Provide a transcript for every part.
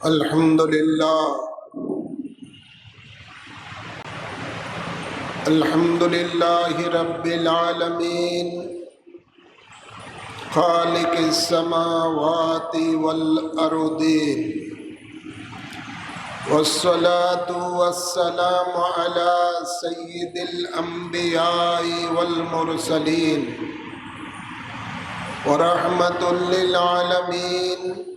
الحمد لله الحمد لله رب العالمين خالق السماوات والأرضين والصلاة والسلام على سيد الأنبياء والمرسلين ورحمة للعالمين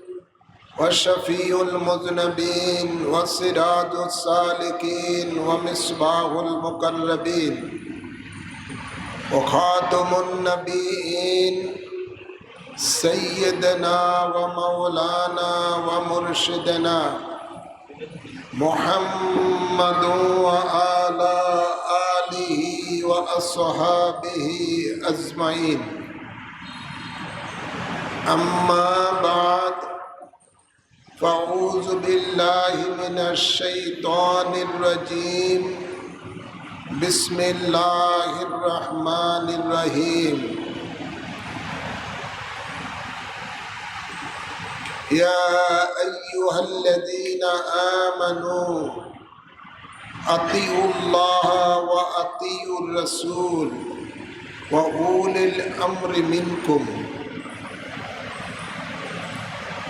وشفيع المذنبين وسراج السالكين ومصباح المقربين وخاتم النبيين سيدنا ومولانا ومرشدنا محمد وعلى آله وأصحابه أجمعين أما بعد فأعوذ بالله من الشيطان الرجيم بسم الله الرحمن الرحيم يا أيها الذين آمنوا أطيعوا الله وأطيعوا الرسول وأولي الأمر منكم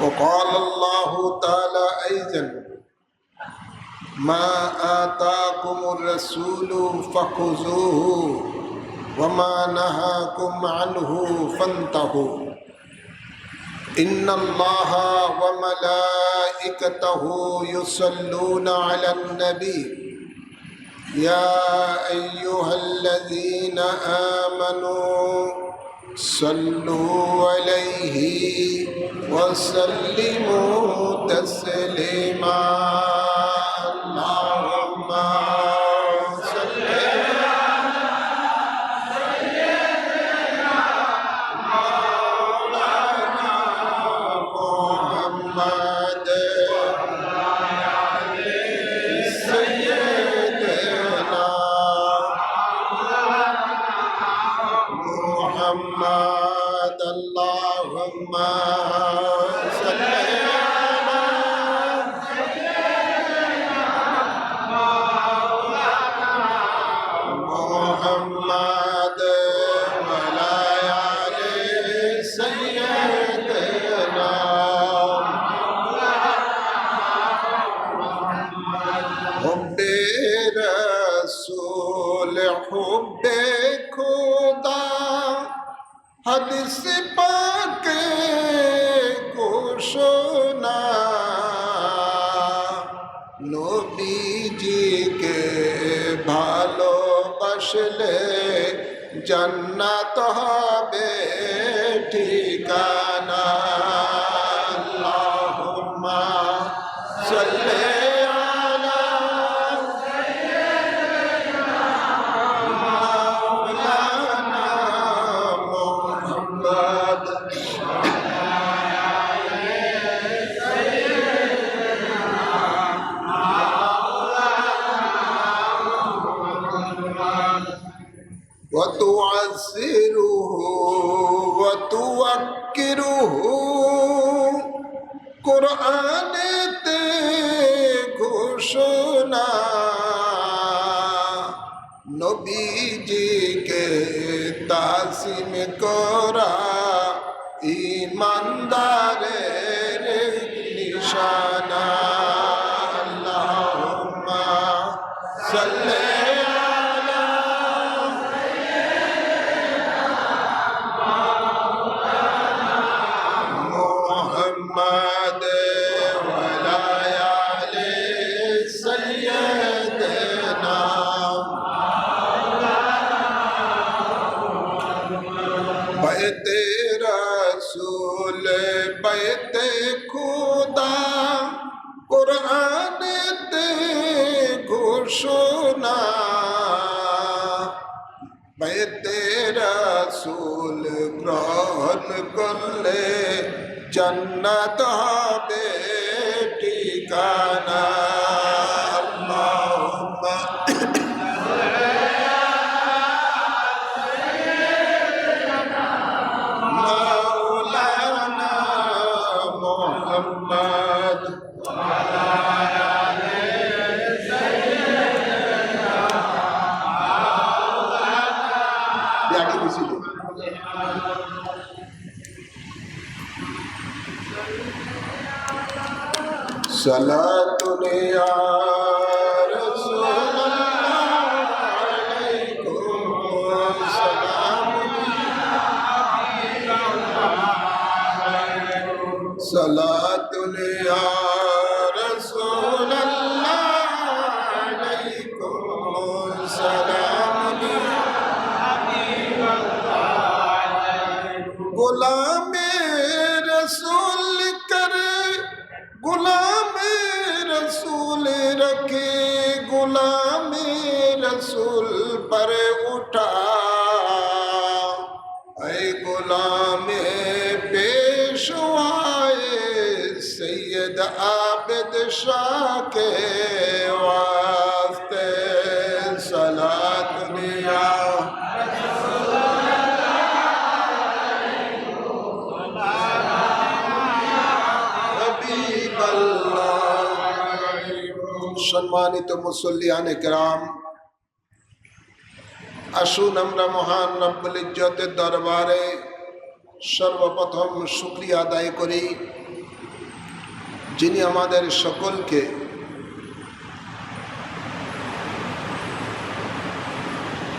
وقال الله تعالى أيضا ما آتاكم الرسول فخذوه وما نهاكم عنه فانتهوا إن الله وملائكته يصلون على النبي يا أيها الذين آمنوا صلوا عليه وسلموا تسليما اللهم صل على سيدنا مولانا محمد سيدنا محمد اللهم صل على سيدنا محمد وعلى آل سيدنا حب رسول حب خدا حدیث پاک ঘোষণা নবীজিকে ভালোবাসলে জান্নাত হবে ঠিকানা আল্লাহুম্মা সাল্লি আলা সাইয়্যিদিনা মাওলানা মুহাম্মদ وتعزره وتوكره قرآنতে ঘোষণা নবীজিকে তাসিম করা ঈমানদারের নিশানা আল্লাহুম্মা সাল্লি محمد وعلى آل سيدنا بیت رسول بیت خدا قرآن তে ঘোষণা بیت رسول গ্রহণ করলে জান্নাত হবে ঠিকানা আল্লাহুম্মা মাওলানা মুহাম্মদ सलातुन या रसूलल्लाह अलैकुम सलाम सलातुन या रसूलल्लाह अलैकुम सलाम गुलाम रसूल कर गुलाम रसूल रखे गुलाम रसूल पर उठा ऐ गुलाम पेशवाए सैयद आबिद शाह के वास्ते सलात दिया সম্মানিত মুসল্লিয়ানে কেরাম, আসুন আমরা মহান রব্বুল ইজ্জতের দরবারে সর্বপ্রথম শুকরিয়া আদায় করি, যিনি আমাদের সকলকে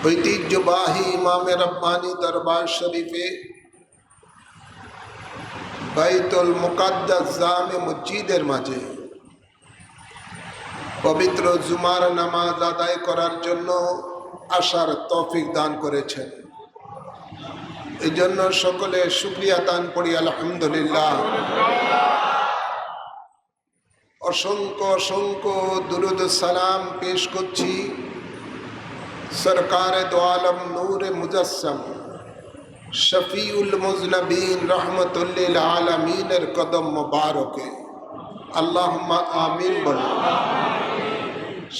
ঐতিহ্যবাহী ইমামে রব্বানী দরবার শরীফে বাইতুল মুকাদ্দাস জামে মসজিদের মাঝে পবিত্র জুমার নামাজ আদায় করার জন্য আসার তৌফিক দান করেছেন। এই জন্য সকলে শুকরিয়া দান করি আলহামদুলিল্লাহ। অসংখ্য অসংখ্য দুরুদ সালাম পেশ করছি সরকারে দো আলম নূরে মুজাসসাম শফিউল মুজনবিন রহমতুল্লিল আলমিনের কদম মুবারকে, আল্লাহুম্মা আমিন বলুন।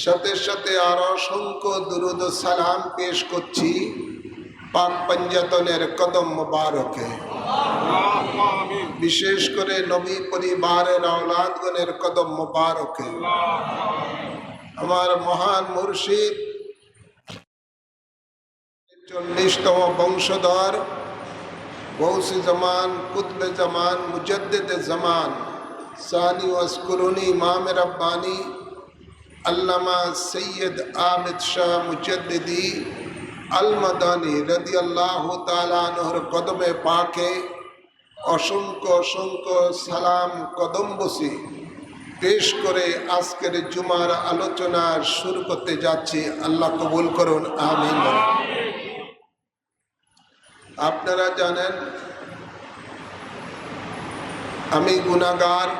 সাথে সাথে আর অসংখ্য দুরুদ সালাম পেশ করছি পাক পঞ্জাতনের কদম মুবারকে, বিশেষ করে নবী পরিবারের আওলাদগণের কদম মুবারকে। আমার মহান মুর্শিদ 40তম বংশধর গৌসে জামান কুতবে জামান মুজদ্দিদে জামান সানি ওয়াসকুরুনি ইমাম রব্বানী আল্লামা সৈয়দ আবিদ শাহ মুজদ্দিদি আল মাদানী রাদিয়াল্লাহু তাআলা আনহুর কদমে পাকে অসংখ্য অসংখ্য সালাম কদমবসি পেশ করে আজকের জুমার আলোচনা শুরু করতে যাচ্ছি। আল্লাহ কবুল করুন, আমিন। আপনারা জানেন আমি গুনাহগার,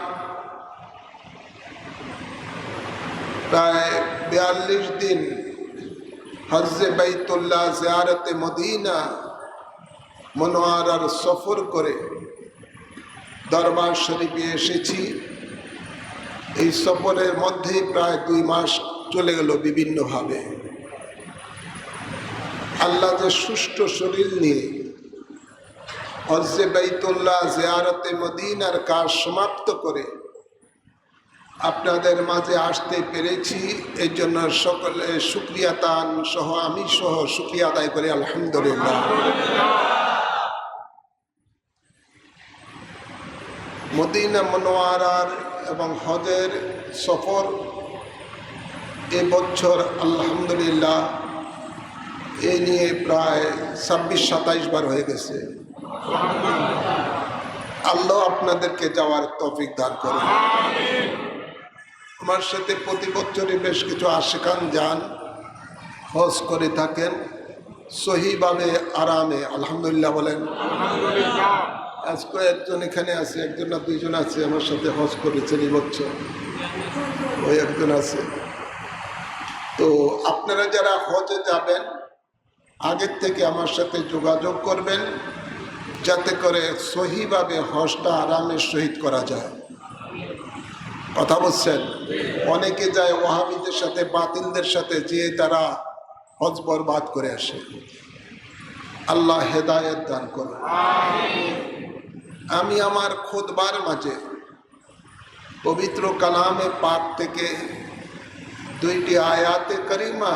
প্রায় 42 দিন হজ্জে বাইতুল্লাহ জিয়ারতে মদিনা মুনওয়ারার সফর করে দরবার শরীফে এসেছি। এই সফরের মধ্যে প্রায় 2 মাস চলে গেল বিভিন্নভাবে। আল্লাহ যে সুষ্ঠু শরীর নিয়ে হজ্জে বাইতুল্লাহ জিয়ারতে মদিনার কাজ সমাপ্ত করে আপনাদের মাঝে আসতে পেরেছি, এর জন্য সকলে শুকরিয়া তান সহ আমি সহ শুকরিয়া আদায় করি আলহামদুলিল্লাহ। মদিনা মুনওয়ারার এবং হজের সফর এবছর আলহামদুলিল্লাহ এ নিয়ে প্রায় 26-27 বার হয়ে গেছে। আল্লাহ আপনাদেরকে যাওয়ার তৌফিক দান করুন। আমার সাথে প্রতি বছরই বেশ কিছু আশিকান যান, হজ করে থাকেন সহিভাবে আরামে আলহামদুলিল্লাহ বলেন। আজকে একজন এখানে আছে, একজন না 2 জন আছে আমার সাথে হজ করেছেন এই বছর, ওই একজন আছে। তো আপনারা যারা হজে যাবেন আগের থেকে আমার সাথে যোগাযোগ করবেন, যাতে করে সহিভাবে হজটা আরামের সহিত করা যায়। কথা বলছেন? অনেকে যায় ওয়াহাবিদের সাথে বাতিলদের সাথে, যেয়ে তারা হজ বরবাদ করে আসে। আল্লাহ হেদায়েত দান করুন। আমি আমার খুতবার মাঝে পবিত্র কালামে পাক থেকে 2টি আয়াতে করিমা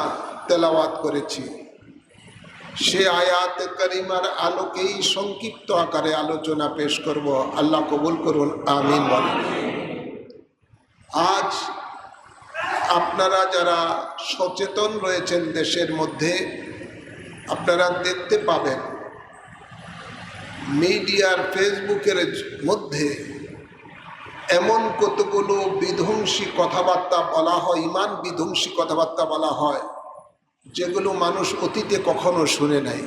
তেলাওয়াত করেছি। সে আয়াত কারিমার আলোকেই সংক্ষিপ্ত আকারে আলোচনা পেশ করব। আল্লাহ কবুল করুন, আমিন বলেন। আজ আপনারা যারা সচেতন রয়েছেন দেশের মধ্যে, আপনারা দেখতে পাবেন মিডিয়ার ফেসবুকের মধ্যে এমন কতগুলো বিধ্বংসী কথাবার্তা বলা হয়, ইমান বিধ্বংসী কথাবার্তা বলা হয়, যেগুলো মানুষ অতীতে কখনো শুনে নাই,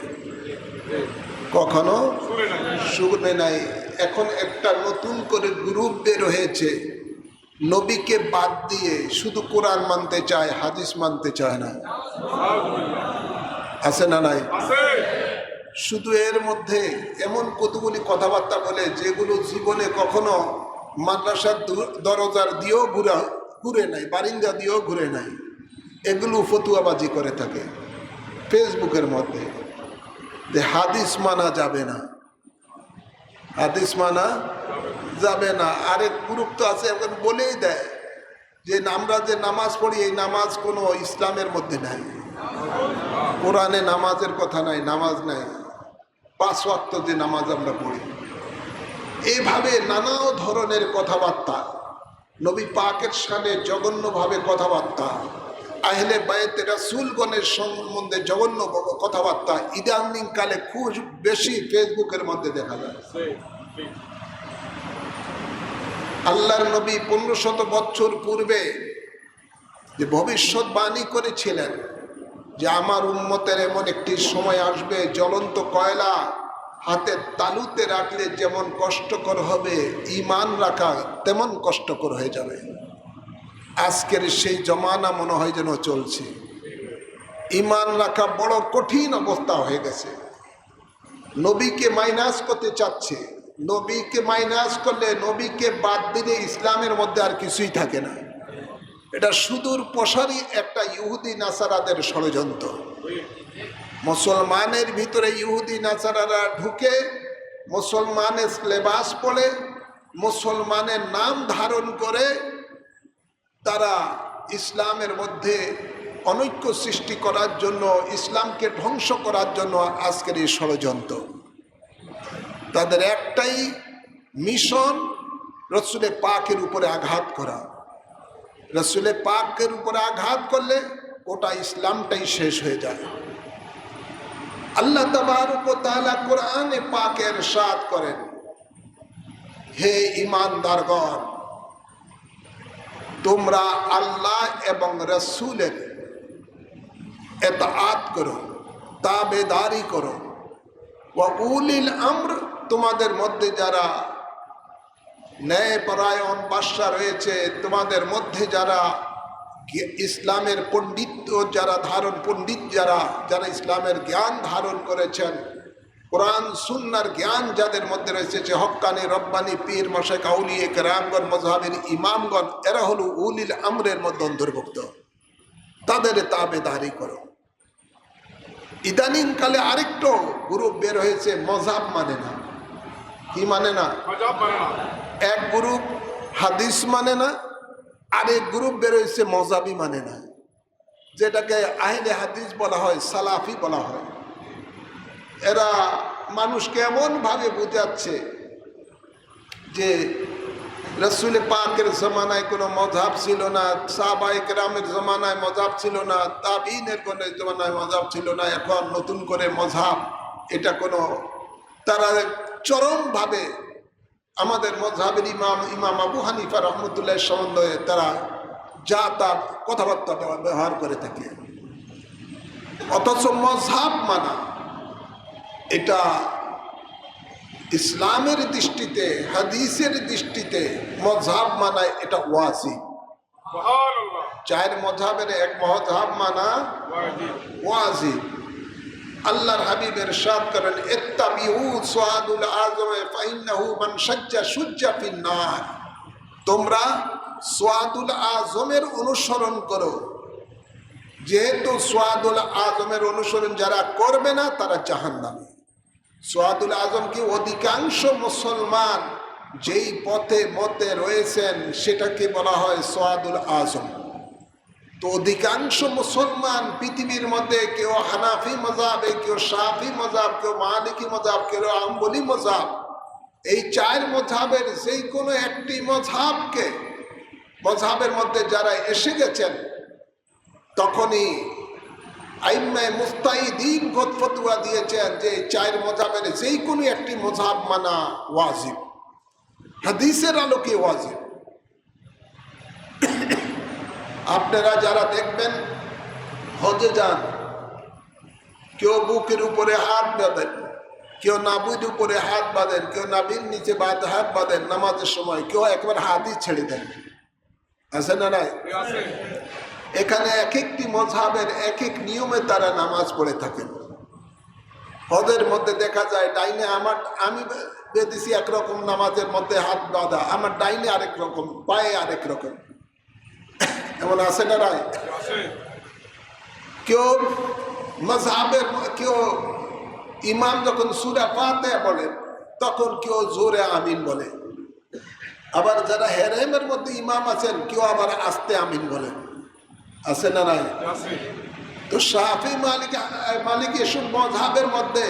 কখনো শুনে নাই। এখন একটা নতুন করে গ্রুপ বের হয়েছে, নবীকে বাদ দিয়ে শুধু কোরআন মানতে চায়, হাদিস মানতে চায় না। আছে না নাই? শুধু এর মধ্যে এমন কতগুলি কথাবার্তা বলে যেগুলো জীবনে কখনো মাদ্রাসার দরজার দিয়েও ঘুরে নাই, বারিন্দা দিয়েও ঘুরে নাই। এগুলো ফতুয়াবাজি করে থাকে ফেসবুকের মধ্যে, যে হাদিস মানা যাবে না, হাদিস মানা যাবে না। আরেক গ্রুপ তো আছে, এখন বলেই দেয় যে আমরা যে নামাজ পড়ি এই নামাজ কোনো ইসলামের মধ্যে নাই, কোরআনে নামাজের কথা নাই, নামাজ নাই, 5 ওয়াক্ত যে নামাজ আমরা পড়ি। এইভাবে নানা ধরনের কথাবার্তা, নবী পাকের সামনে জঘন্যভাবে কথাবার্তা, আহলে বায়তে রাসূলগণের সম্বন্ধে জঘন্য কথাবার্তা ইদানিং কালে খুব বেশি ফেসবুকের মধ্যে দেখা যায়। আল্লাহর নবী 1500 বছর পূর্বে যে ভবিষ্যৎবাণী করেছিলেন যে আমার উম্মতের এমন একটি সময় আসবে, জ্বলন্ত কয়লা হাতের তালুতে রাখলে যেমন কষ্টকর হবে, ঈমান রাখা তেমন কষ্টকর হয়ে যাবে। আজকের সেই জমানা মনে হয় যেন চলছে। ঈমান রাখা বড় কঠিন অবস্থা হয়ে গেছে। নবীকে মাইনাস করতে চাচ্ছে, নবীকে মাইনাস করলে, নবীকে বাদ দিলে ইসলামের মধ্যে আর কিছুই থাকে না। এটা সুদূর প্রসারী একটা ইহুদি নাসারাদের ষড়যন্ত্র। মুসলমানের ভিতরে ইহুদি নাসারারা ঢুকে মুসলমানের লেবাস পরে, মুসলমানের নাম ধারণ করে তারা ইসলামের মধ্যে অনৈক্য সৃষ্টি করার জন্য, ইসলামকে ধ্বংস করার জন্য আজকের এই ষড়যন্ত্র। তাদের একটাই মিশন, রসুলে পাকের উপরে আঘাত করা। রসুলে পাকের উপরে আঘাত করলে ওটা ইসলামটাই শেষ হয়ে যায়। আল্লাহ তাবারক ওয়া তাআলা কোরআনে পাকে ইরশাদ করেন, হে ঈমানদারগণ, তোমরা আল্লাহ এবং রসুলের ইতাআত করো, তাবেদারি করো। ওয়া উলিল আমর, তোমাদের মধ্যে যারা ন্যায়পরায়ণ বাদশা রয়েছে, তোমাদের মধ্যে যারা ইসলামের পণ্ডিত যারা ধারণ, পণ্ডিত যারা যারা ইসলামের জ্ঞান ধারণ করেছেন, কোরআন সুন্নাহর জ্ঞান যাদের মধ্যে রয়েছে, যে হক্কানি রব্বানি পীর মাশায়েখ আউলিয়া কেরামগণ, মযহাবের ইমামগণ, এরা হলো উলিল আমরের মধ্যে অন্তর্ভুক্ত। তাদের তাবেদারি করো। ইদানিং কালে আরেকটা গ্রুপ বের হয়েছে, মযহাব মানে না। কি মানে না? এক গ্রুপ হাদিস মানে না, আরেক গ্রুপ বের হয়েছে মযহাবি মানে না, যেটাকে আহলে হাদিস বলা হয়, সালাফি বলা হয়। এরা মানুষকে এমন ভাবে বুঝাচ্ছে যে রসুল পাকের জমানায় কোনো মযহাব ছিল না, সাহাবায়ে কেরামের জমানায় মযহাব ছিল না, তাবিঈনের কোনো জমানায় মযহাব ছিল না, এখন নতুন করে মযহাব, এটা কোনো, তারা চরমভাবে আমাদের মযহাবের ইমাম আবু হানিফা রহমতুল্লাহ সম্বন্ধে তারা যা তা কথাবার্তা ব্যবহার করে থাকে। অথচ মযহাব মানা, এটা ইসলামের দৃষ্টিতে, হাদিসের দৃষ্টিতে মযহাব মানা এটা ওয়াজিব। চার মযহাবের এক মযহাব মানা ওয়াজিব। আল্লাহর হাবিব ইরশাদ করেন, ইত্তাবিউ সুআদুল আযম ফাইন্নাহু মান শাজ্জা শুজ্জা ফিন নার। তোমরা সুআদুল আযমের অনুসরণ করো, যেহেতু সুআদুল আযমের অনুসরণ যারা করবে না তারা জাহান্নামী। সুআদুল আযম কি? অধিকাংশ মুসলমান যেই পথে মতে রয়েছেন সেটাকে বলা হয় সুআদুল আযম। তো অধিকাংশ মুসলমান পৃথিবীর মধ্যে কেউ হানাফি মজাবে, কেউ শাফি মজাব, কেউ মালিকি মজাব, কেউ আম্বলি মজাব, এই চার মজাবের যেই কোনো একটি মজাবের মধ্যে যারা এসে গেছেন, তখনই আইম্মায়ে মুজতাহিদিন ফতোয়া দিয়েছেন যে চার মজাবের যেই কোনো একটি মজাব মানা ওয়াজিব, হাদিসের আলোকে ওয়াজিব। আপনারা যারা দেখবেন হজে যান, কেউ বুকের উপরে হাত বাঁধেন, কেউ নাভির উপরে হাত বাঁধেন, কেউ নাভির নিচে হাত বাঁধেন নামাজের সময়, কেউ একবার হাতই ছেড়ে দেন, আছে না নাই? এখানে এক একটি মজহাবের এক এক নিয়মে তারা নামাজ পড়ে থাকেন। হজের মধ্যে দেখা যায় ডাইনে আমি বেঁধেছি একরকম নামাজের মধ্যে হাত বাঁধা, আমার ডাইনে আরেক রকম, পায়ে আরেক রকম, এমন আছে না নাই? কেউ মজহাবের কেউ ইমাম যখন সূরা ফাতিহা বলে তখন কেউ জোরে আমিন বলে, আবার যারা হেরেমের মধ্যে ইমাম আছেন কেউ আবার আস্তে আমিন বলেন, আছে না নাই? তো শাফি মালিক এসব মজহাবের মধ্যে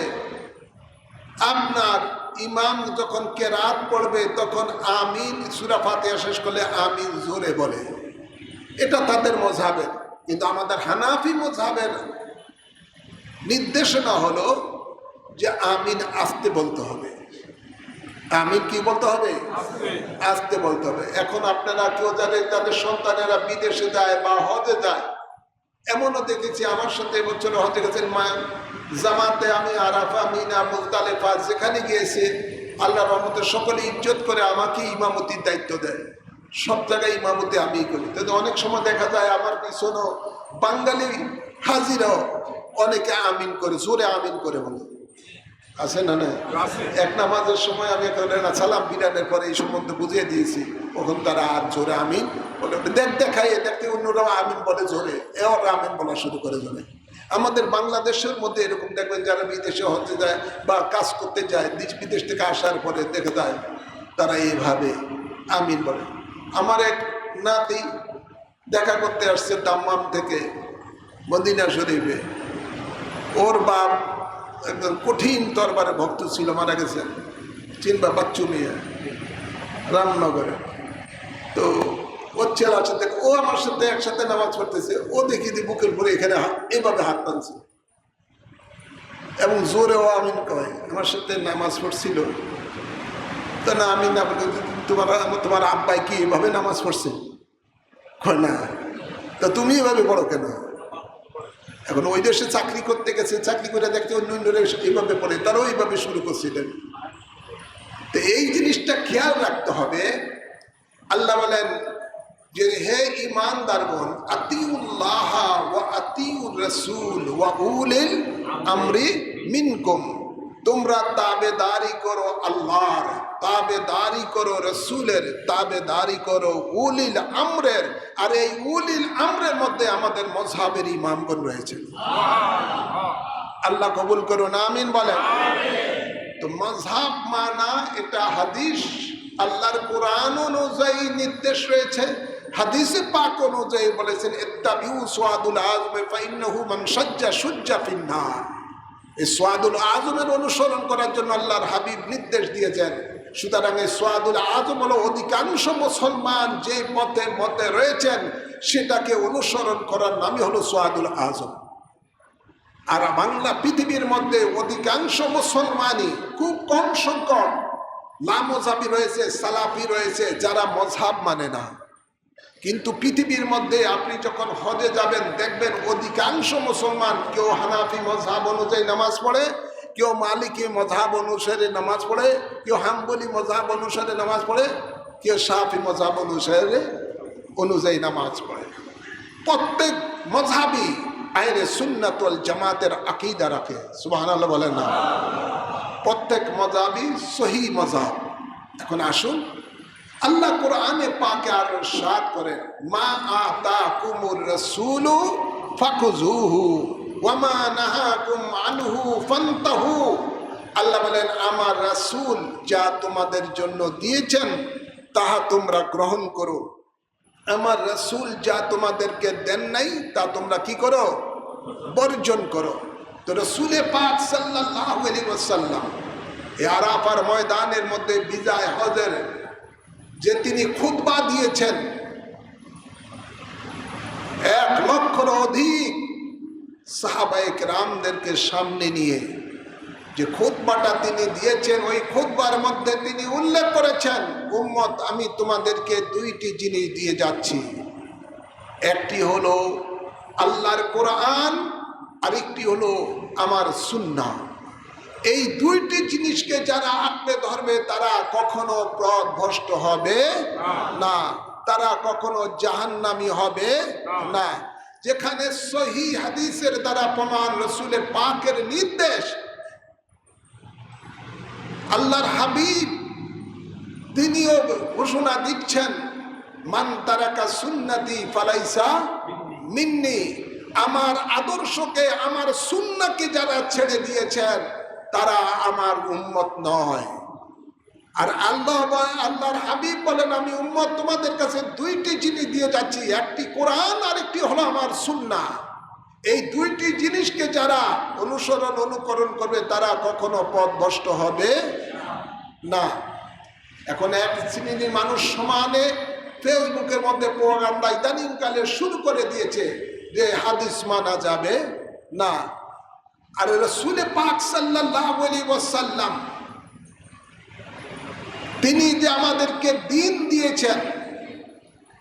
আপনার ইমাম যখন কেরাত পড়বে তখন আমিন, সূরা ফাতিহা শেষ করলে আমিন জোরে বলে, এটা তাদের মজহাবের। কিন্তু আমাদের হানাফি মজহাবের নির্দেশনা হলো যে আমিন আস্তে বলতে হবে। আমিন কি বলতে হবে? আস্তে বলতে হবে। এখন আপনারা কেউ জানেন তাদের সন্তানেরা বিদেশে যায় বা হজে যায়, এমনও দেখেছি, আমার সাথে এবছর হজে গেছেন জামাতে, আমি আরাফা, মিনা, মুজদালিফা যেখানে গিয়েছে আল্লাহর রহমতে সকলে ইজ্জত করে আমাকে ইমামতির দায়িত্ব দেয়, সব জায়গায় ইমামতি আমিই করি। কিন্তু অনেক সময় দেখা যায় আমার পিছনেও বাঙালি হাজিরাও অনেকে আমিন করে, জোরে আমিন করে বলে, আছে না না? এক নামাজের সময় আমি সালাম বিরানের পরে এই সম্বন্ধে বুঝিয়ে দিয়েছি, তখন তারা আর জোরে আমিন বলে, দেখাই দেখতে অন্যরাও আমিন বলে জোরে, এর আমিন বলা শুরু করে জোরে। আমাদের বাংলাদেশের মধ্যে এরকম দেখবেন যারা বিদেশে হতে যায় বা কাজ করতে যায়, বিদেশ থেকে আসার পরে দেখা যায় তারা এইভাবে আমিন বলে। আমার এক নাতি দেখা করতে আসছে দাম্মাম থেকে মদিনা শরীফে, ওর বাপ একদম কঠিন দরবারে ভক্ত ছিল, মারা গেছে, চিনবা, বাচ্চু মিয়া, রামনগরে। তো ওর ছেলের সাথে ও আমার সাথে একসাথে নামাজ পড়তেছে, ও দেখি দি বুকের পরে এখানে এভাবে হাত টানছে এবং জোরে ও আমিন কয়, আমার সাথে নামাজ পড়ছিল। তা না, আমি না বলে, তোমার আব্বাই কি এভাবে নামাজ পড়ছে? না। তা তুমি এভাবে পড়ো কেন? এখন ওই দেশে চাকরি করতে গেছে, চাকরি করে দেখতে অন্য এইভাবে পড়ে, তারাও এইভাবে শুরু করছিলেন। তো এই জিনিসটা খেয়াল রাখতে হবে। আল্লাহ বলেন যে হে ঈমানদারগণ, আতিউল্লাহ ওয়া আতিউর রাসূল ওয়া উলিল আমরি মিনকুম, তোমরা তাবেদারি করো আল্লাহর, তাবেদারি করো রসুলের, তাবেদারি করো উলিল আমরের। আর এই উলিল আমরের মধ্যে আমাদের মজহাবের ইমামগণ রয়েছে। আল্লাহ কবুল করুন, আমিন বলেন। তো মজহাব মানা এটা হাদিস, আল্লাহর কোরআন অনুযায়ী নির্দেশ রয়েছে, হাদিসে পাক অনুযায়ী বলেছেন ইত্তাবিউ সুয়াদুল আযম ফাইন্নাহু মান সাজ্জা সুজ্জা ফিন্নার। এই সোয়াদুল আজমের অনুসরণ করার জন্য আল্লাহর হাবিব নির্দেশ দিয়েছেন। সুতরাং এই সোয়াদুল আজম হলো অধিকাংশ মুসলমান যে পথে রয়েছেন সেটাকে অনুসরণ করার নামই হলো সোয়াদুল আজম। আর বাংলা পৃথিবীর মধ্যে অধিকাংশ মুসলমানই, খুব কম সংখ্যক লামজাবি রয়েছে, সালাফি রয়েছে যারা মজহাব মানে না। কিন্তু পৃথিবীর মধ্যে আপনি যখন হজে যাবেন দেখবেন অধিকাংশ মুসলমান কেউ হানাফি মজহাব অনুযায়ী নামাজ পড়ে, কেউ মালিকি মজহাব অনুসারে নামাজ পড়ে, কেউ হাম্বলি মজহাব অনুসারে নামাজ পড়ে, কেউ শাফি মজহাব অনুযায়ী নামাজ পড়ে। প্রত্যেক মজহাবি আহলে সুন্নাত ওয়াল জামাতের আকীদা রাখে, সুবহানাল্লাহ বলেন না? প্রত্যেক মজহাবি সহি মজহাব। এখন আসুন, আল্লাহ কোরআনে পাকে আর ইরশাদ করেন, মা আতাকুমুর রাসূলু ফাকুযুহু ওয়া মা নাহাকুম আনহু ফান্তাহু। আল্লাহ বলেন, আমার রাসূল যা তোমাদের জন্য দিয়েছেন তাহা তোমরা গ্রহণ করো, আমার রাসূল যা তোমাদেরকে দেন নাই তা তোমরা কি করো? বর্জন করো। তো রাসূলে পাক সাল্লাল্লাহু আলাইহি ওয়াসাল্লাম এই আরাফার ময়দানের মধ্যে বিজয় হজের যে তিনি খুতবা দিয়েছেন, 1 লক্ষর অধিক সাহাবায়ে কেরামদেরকে সামনে নিয়ে যে খুতবাটা তিনি দিয়েছেন, ওই খুতবার মধ্যে তিনি উল্লেখ করেছেন, উম্মত আমি তোমাদেরকে 2টি জিনিস দিয়ে যাচ্ছি। একটি হলো আল্লাহর কোরআন, আরেকটি হলো আমার সুন্নাহ। এই 2টি জিনিসকে যারা আঁকড়ে ধরবে তারা কখনো পথভ্রষ্ট হবে না, তারা কখনো জাহান্নামী হবে না। যেখানে সহিহ হাদিসের দ্বারা প্রমাণ, রাসূলের পাকের নির্দেশ, আল্লাহর হাবিব তিনিও ঘোষণা দিচ্ছেন, মান তারাকা সুন্নতি ফালাইসা মিন্নি, আমার আদর্শকে, আমার সুন্নাহকে যারা ছেড়ে দিয়েছেন তারা আমার উম্মত নয়। আর আল্লাহর হাবিব বলেন, আমি উম্মত তোমাদের কাছে 2টি জিনিস দিয়ে যাচ্ছি, একটি কোরআন আর একটি হলো আমার সুন্নাহ। এই 2টি জিনিসকে যারা অনুকরণ করবে তারা কখনো পথভ্রষ্ট হবে না। এখন এক শ্রেণীর মানুষ সমানে ফেসবুকের মধ্যে প্রোপাগান্ডা ইদানিংকালে শুরু করে দিয়েছে যে হাদিস মানা যাবে না। আর রাসূলে পাক সাল্লাল্লাহু আলাইহি ওয়াসাল্লাম তিনি যে আমাদেরকে দ্বীন দিয়েছেন,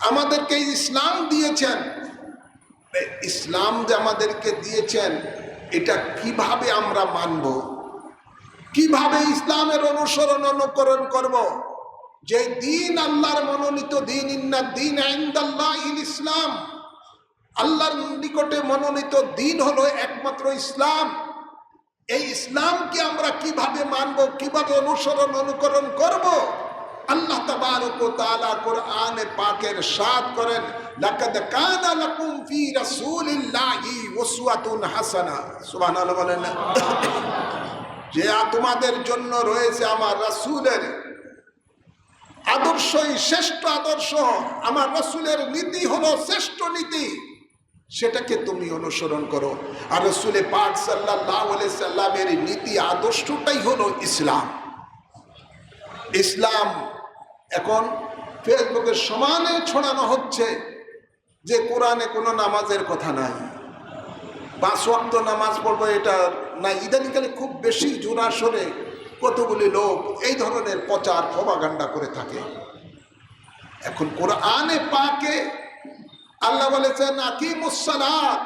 আমাদেরকে ইসলাম দিয়েছেন, ইসলাম যে আমাদেরকে দিয়েছেন এটা কিভাবে আমরা মানব, কিভাবে ইসলামের অনুকরণ করব? যে দ্বীন আল্লাহর মনোনীত দ্বীন, ইন্না দ্বীন ইনদাল্লাহিল ইসলাম, আল্লাহর নিকটে মনোনীত দ্বীন হলো একমাত্র ইসলাম। এই ইসলামকে আমরা কিভাবে মানব, কিভাবে অনুকরণ করব? আল্লাহ তাবারক ওয়া তাআলা কোরআনে পাকের ইরশাদ করেন, লাকাদ কানা লাকুম ফি রাসূলিল্লাহি উসওয়াতুন হাসানা। সুবহানাল্লাহ বলেন না? যে তোমাদের জন্য রয়েছে আমার রাসূলের আদর্শই শ্রেষ্ঠ আদর্শ, আমার রাসূলের নীতি হলো শ্রেষ্ঠ নীতি, সেটাকে তুমি অনুসরণ করো। আর রাসূলে পাক সাল্লাল্লাহু আলাইহি সাল্লামের নীতি আদর্শটাই হলো ইসলাম। ইসলাম এখন ফেসবুকের সমানে ছড়ানো হচ্ছে যে কোরআনে কোনো নামাজের কথা নাই, 5 ওয়াক্ত নামাজ পড়বো এটা নাই। ইদানিংকালে খুব বেশি জোরাসরে কতগুলি লোক এই ধরনের প্রচার প্রপাগান্ডা করে থাকে। এখন কোরআনে পাকে আল্লাহ বলেছেন, আকিমুস সালাত,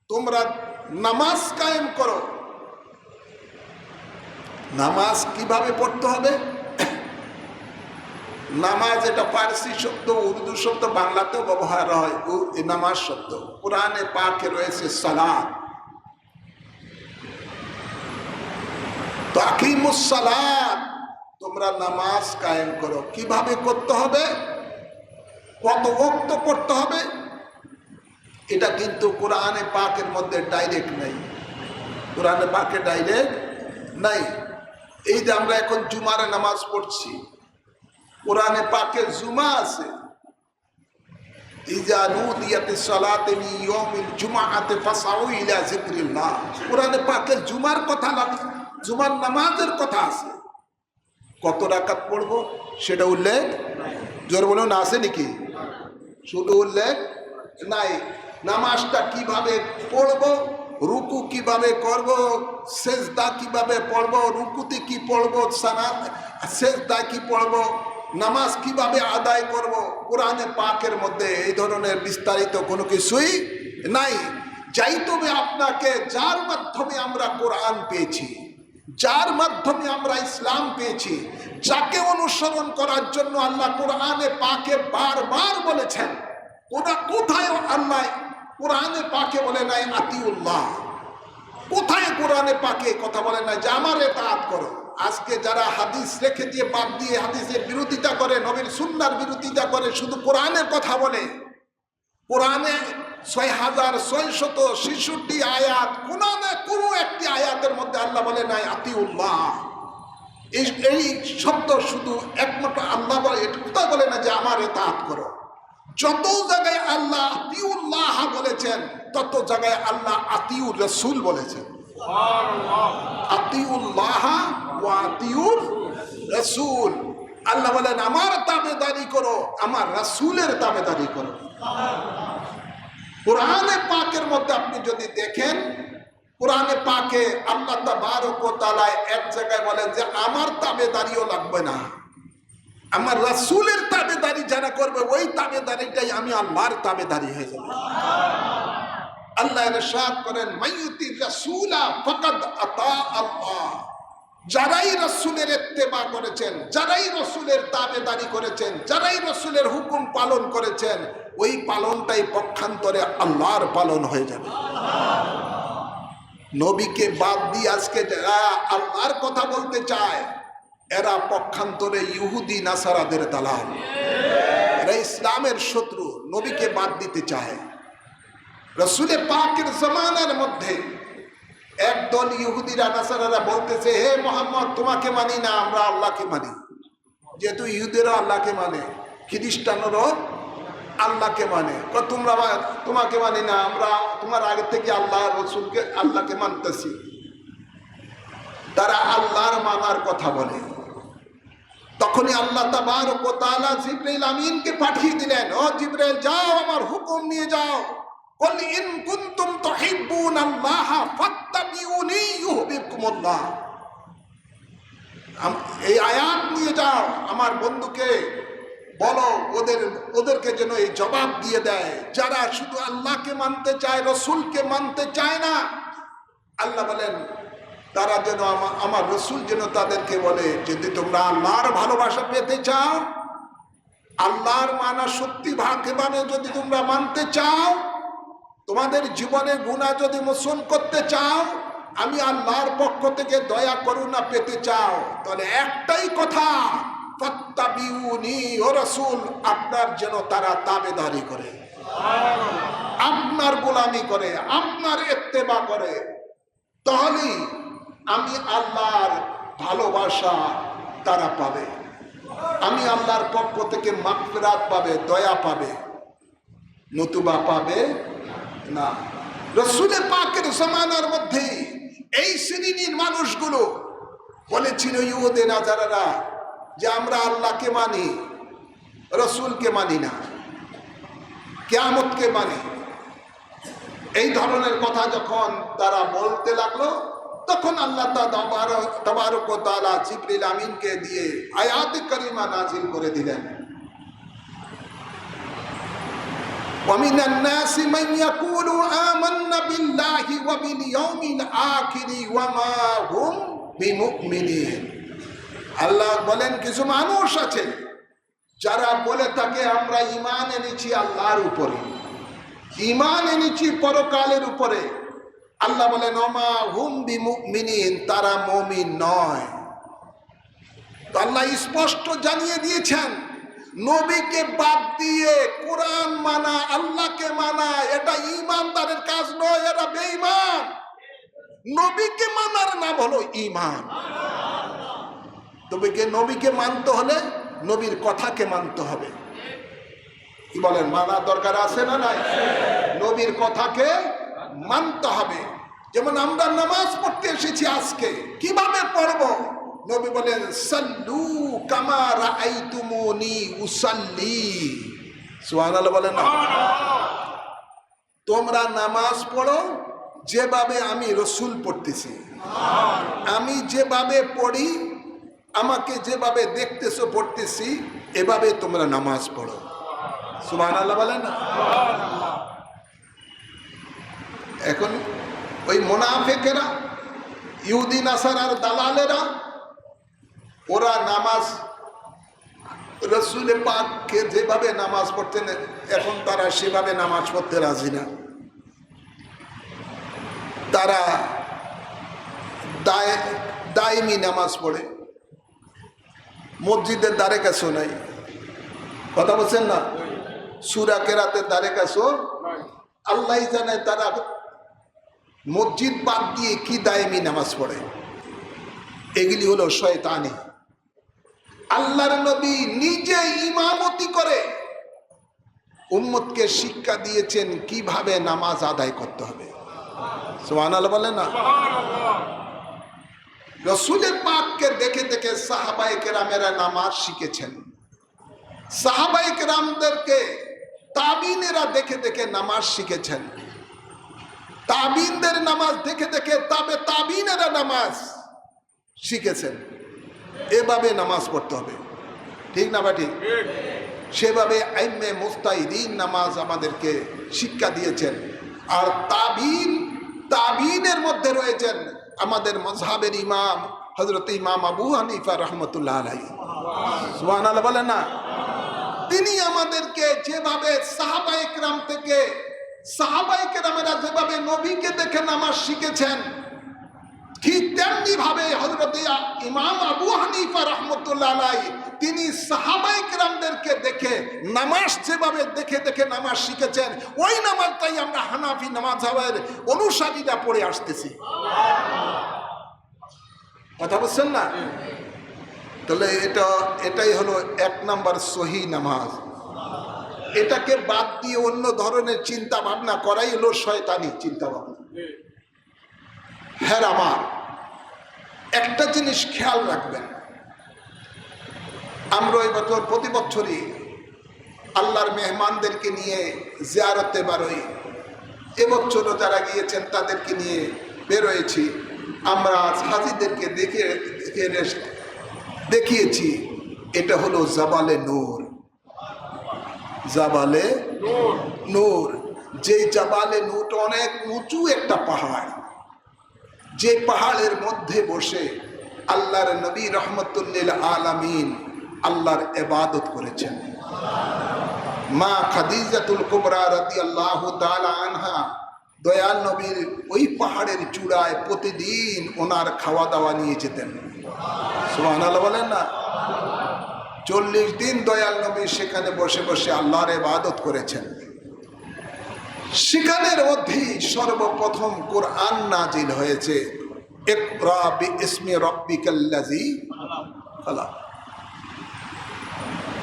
তোমরা নামাজ কায়েম করো। নামাজ কিভাবে পড়তে হবে? নামাজ এটা পারসি শব্দ, উর্দু শব্দ, বাংলাতেও ব্যবহার হয় নামাজ শব্দ। কোরআনে পাকে রয়েছে সালাত। তো আকিমুস সালাত, তোমরা নামাজ কায়েম করো। কিভাবে করতে হবে, কত ওয়াক্ত পড়তে হবে, এটা কিন্তু কোরআনে পাকের মধ্যে ডাইরেক্ট নাই। কোরআনে পাকে ডাইরেক্ট নাই। এই যে আমরা এখন জুমার নামাজ পড়ছি, কোরআনে পাকে জুমা আছে, ইজা নুদিয়াতিস সালাতি মিন ইয়াউমিল জুমআতি ফাসআউ ইলা যিকরিল্লাহ। কোরআনে পাকে জুমার কথা, জুমার নামাজের কথা আছে। কত রাকাত পড়বো সেটা উল্লেখ, জোর বলেও না আছে নাকি? শুধু উল্লেখ নাই। নামাজটা কিভাবে পড়বো, রুকু কিভাবে করব, সেজদা কিভাবে পড়বো, রুকুতে কি পড়বো, সেজদা কি পড়বো, নামাজ কিভাবে আদায় করব, কোরআনে পাকের মধ্যে এই ধরনের বিস্তারিত কোনো কিছুই নাই। যাই তবে আপনাকে, যার মাধ্যমে আমরা কোরআন পেয়েছি, যার মাধ্যমে আমরা ইসলাম পেয়েছি, যাকে অনুসরণ করার জন্য আল্লাহ কোরআনে পাকে বারবার বলেছেন, কোথায় আল্লাহ কোরআনে পাকে বলে নাই আতিউল্লাহ? কোথায় কোরআনে পাকে কথা বলে নাই যে আমার ইতাআত করো? আজকে যারা হাদিস রেখে দিয়ে, বাদ দিয়ে হাদিসের বিরোধিতা করে, নবীর সুন্নাহর বিরোধিতা করে, শুধু কোরআনের কথা বলে, কোরআনে 6666 আয়াত, কোনো একটি আয়াতের মধ্যে আল্লাহ বলে নাই আতিউল্লাহ। এই শব্দ শুধু একমাত্র আল্লাহ বলে, এটা কোথায় বলে না যে আমার ইতাআত করো? যত জায়গায় আল্লাহ আতিউল্লাহ বলেছেন তত জায়গায় আল্লাহ আতিউর রাসূল বলেছেন। আতিউল্লাহ ওয়া আতিউর রাসূল। আল্লাহ বলেন আমার তাবেদারি করো, আমার রাসূলের তাবেদারি করো। কোরআনে পাকের মধ্যে আপনি যদি দেখেন, কোরআনে পাকে আল্লাহ তাবারক ওয়া তাআলা এক জায়গায় বলেন যে আমার তাবেদারিও লাগবে না, আমার রাসূলের তাবেদারি যারা করবে ওই তাবেদারিটাই আমি আল্লাহর তাবেদারি হয়ে যাবে। আল্লাহ ইরশাদ করেন মাইয়ুতি রাসূলা ফাকাদ আতা আল্লাহ। যারাই রাসূলের ইত্তেবা করেছেন, যারাই রাসূলের তাবেদারি করেছেন, যারাই রাসূলের হুকুম পালন করেছেন, ওই পালনটাই পক্ষান্তরে আল্লাহর পালন হয়ে যাবে। নবীকে বাদ দিয়ে আজকে যারা আল্লাহর কথা বলতে চায় এরা পক্ষান্তরে ইহুদি নাসারাদের দালাল, এরা ইসলামের শত্রু, নবীকে বাদ দিতে চায়। রাসূলে পাকের জামানার মধ্যে একদল ইহুদিরা নাসারারা বলতেছে হে মুহাম্মদ তোমাকে মানি না, আমরা আল্লাহকে মানি। যেহেতু ইহুদিরা আল্লাহকে মানে, খ্রিস্টানরাও আল্লাহকে মানে, তোমরা তোমাকে মানি না, আমরা তোমার আগে থেকে আল্লাহ রাসূলকে আল্লাহকে মানতেছি। তারা আল্লাহর মানার কথা বলে। তখনই আল্লাহ তাবারক ওয়া তাআলা জিবরাইল আমিনকে পাঠিয়ে দিলেন, ও জিবরাইল যাও আমার হুকুম নিয়ে যাও, কুল ইন কুনতুম তুহিব্বুনাল্লাহ ফাত্তাবিউনি ইউহিব্বুকুমুল্লাহ। এই আয়াত নিয়ে যাও আমার বন্ধুকে বলো ওদেরকে যেন এই জবাব দিয়ে দেয় যারা শুধু আল্লাহকে মানতে চায়, রাসূলকে মানতে চায় না। আল্লাহ বলেন তারা যেন আমার রাসূল যেন তাদেরকে বলে যদি তোমরা আল্লাহর ভালোবাসা পেতে চাও, আল্লাহর মানা সত্যি ভাবে যদি তোমরা মানতে চাও, তোমাদের জীবনে গুনাহ যদি মোচন করতে চাও, আমি আল্লাহর পক্ষ থেকে দয়া করুণা পেতে চাও, তাহলে একটাই কথা ফাত্তাবিউনি, ও রাসূল আপনার যেন তারা তাবেদারি করে, আপনার গোলামি করে, আপনার ইত্তেবা করে, তাহলেই আমি আল্লাহর ভালোবাসা তারা পাবে, আমি আল্লাহর পক্ষ থেকে মাগফিরাত পাবে, দয়া পাবে, নতুবা পাবে না। রাসূলে পাকের জামানার মধ্যে এই শ্রেণীর মানুষগুলো বলেছিল ইহুদি নাসারারা যে আমরা আল্লাহকে মানি, রাসূলকে মানি না, কিয়ামতকে মানি। এই ধরনের কথা যখন তারা বলতে লাগলো তখন আল্লাহ তাবারক ওয়া তাআলা জিবরিল আমিনকে দিয়ে আয়াত কারিমা নাযিল করে দিলেন, وَمِنَ النَّاسِ مَن يَقُولُ آمَنَّا بِاللَّهِ وَبِالْيَوْمِ الْآخِرِ وَمَا هُمْ بِمُؤْمِنِينَ। আল্লাহ বলেন কিছু মানুষ আছে যারা বলে থাকে আমরা ঈমান এনেছি আল্লাহর উপরে, ঈমান এনেছি পরকালের উপরে। আল্লাহ বলেন ওমা হুম বিমুমিনিন, তারা মুমিন নয়। তো আল্লাহ স্পষ্ট জানিয়ে দিয়েছেন নবীকে বাদ দিয়ে কোরআন মানা, আল্লাহকে মানা এটা ঈমানদারের কাজ নয়, এটা বেঈমান। নবীকে মানার নাম হলো ঈমান। নবীকে মানতে হলে নবীর কথাকে মানতে হবে। কি বলেন, মানার দরকার আছে না নাই? নবীর কথাকে মানতে হবে। যেমন আমরা নামাজ পড়তে এসেছি আজকে, কিভাবে পড়ব? নবী বলেন সাল্লু কামা রাআইতুমুনি উসাল্লি। সুবহানাল্লাহ বলেন না? তোমরা নামাজ পড়ো যেভাবে আমি রাসূল পড়তেছি, আমি যেভাবে পড়ি, আমাকে যেভাবে দেখতেছো পড়তেছি, এভাবে তোমরা নামাজ পড়ো। সুবহানাল্লাহ বলেন না? এখন ওই মুনাফিকেরা, ইহুদি নাসারার দালালেরা, ওরা নামাজ রাসূল পাককে যেভাবে নামাজ পড়তেন এখন তারা সেভাবে নামাজ পড়তে রাজি না। তারা দায়মি নামাজ পড়ে, মসজিদের দ্বারে কাছেও নাই। কথা বলছেন না? সূরা কেরাতের দ্বারে কাছেও আল্লাহ জানে তারা মসজিদ বাদ দিয়ে কি দায়মি নামাজ পড়ে। এগুলি হলো শয়তানি। আল্লাহর নবী নিজে ইমামতি করে, উম্মতকে শিক্ষা দিয়েছেন কিভাবে নামাজ আদায় করতে হবে। সুবহানাল্লাহ বলেন না। রসুল পাককে দেখে দেখে সাহাবায়ে কেরামেরা নামাজ শিখেছেন। সাহাবায়ে কেরামদেরকে তাবিনেরা দেখে দেখে নামাজ শিখেছেন। তাবিনদের নামাজ দেখে দেখে তাবিনেরা নামাজ শিখেছেন। এভাবে নামাজ পড়তে হবে, ঠিক না ঠিক? সেভাবে আইম্মে মুস্তাহিদিন নামাজ আমাদেরকে শিক্ষা দিয়েছেন। আর তাবিনের মধ্যে রয়েছেন আমাদের মযহাবের ইমাম হযরত ইমাম আবু হানিফা রাহমাতুল্লাহ আলাইহি। সুবহানাল্লাহ বলেন না। তিনি আমাদেরকে যেভাবে সাহাবায়ে কেরাম থেকে সাহাবায়ে কেরামেরা যেভাবে নবীকে দেখে নামাজ শিখেছেন, ঠিক তেমনি ভাবে হযরত ইমাম আবু হানিফা রাহমাতুল্লাহ আলাইহি তিনি সাহাবায়ে কেরামদেরকে দেখে নামাজ যেভাবে দেখে দেখে নামাজ শিখেছেন, ওই নামাজটাই আমরা হানাফি মাযহাবের অনুসারীরা পড়ে আসতেছি। কথা বুঝছেন না? তাহলে এটাই হলো ১ নাম্বার সহি নামাজ। এটাকে বাদ দিয়ে অন্য ধরনের চিন্তা ভাবনা করাই হলো শয়তানি চিন্তা ভাবনা। হ্যাঁ, আমার একটা জিনিস খেয়াল রাখবেন, আমরা এবছর প্রতি বছরই আল্লাহর মেহমানদেরকে নিয়ে জিয়ারতে বেরোই। এবছরও যারা গিয়েছেন তাদেরকে নিয়ে বেরোয়েছি। আমরা হাজিদেরকে দেখিয়েছি এটা হলো জাবালে নূর। জাবালে নূর, যে জাবালে নূর অনেক উঁচু একটা পাহাড়, যে পাহাড়ের মধ্যে বসে আল্লাহর নবী রহমতুল্লিল আলামিন আল্লাহর ইবাদত করেছেন। মা খাদিজাতুল কুবরা রাদিয়াল্লাহু তাআলা আনহা দয়াল নবীর ওই পাহাড়ের চূড়ায় প্রতিদিন ওনার খাওয়া দাওয়া নিয়ে যেতেন। সুবহানাল্লাহ বলেন না। 40 দিন দয়াল নবী সেখানে বসে বসে আল্লাহর ইবাদত করেছেন। সেখানের মধ্যেই সর্বপ্রথম কোরআন নাজিল হয়েছে, ইকরা বিইসমি রাব্বিকাল্লাযী খালাক।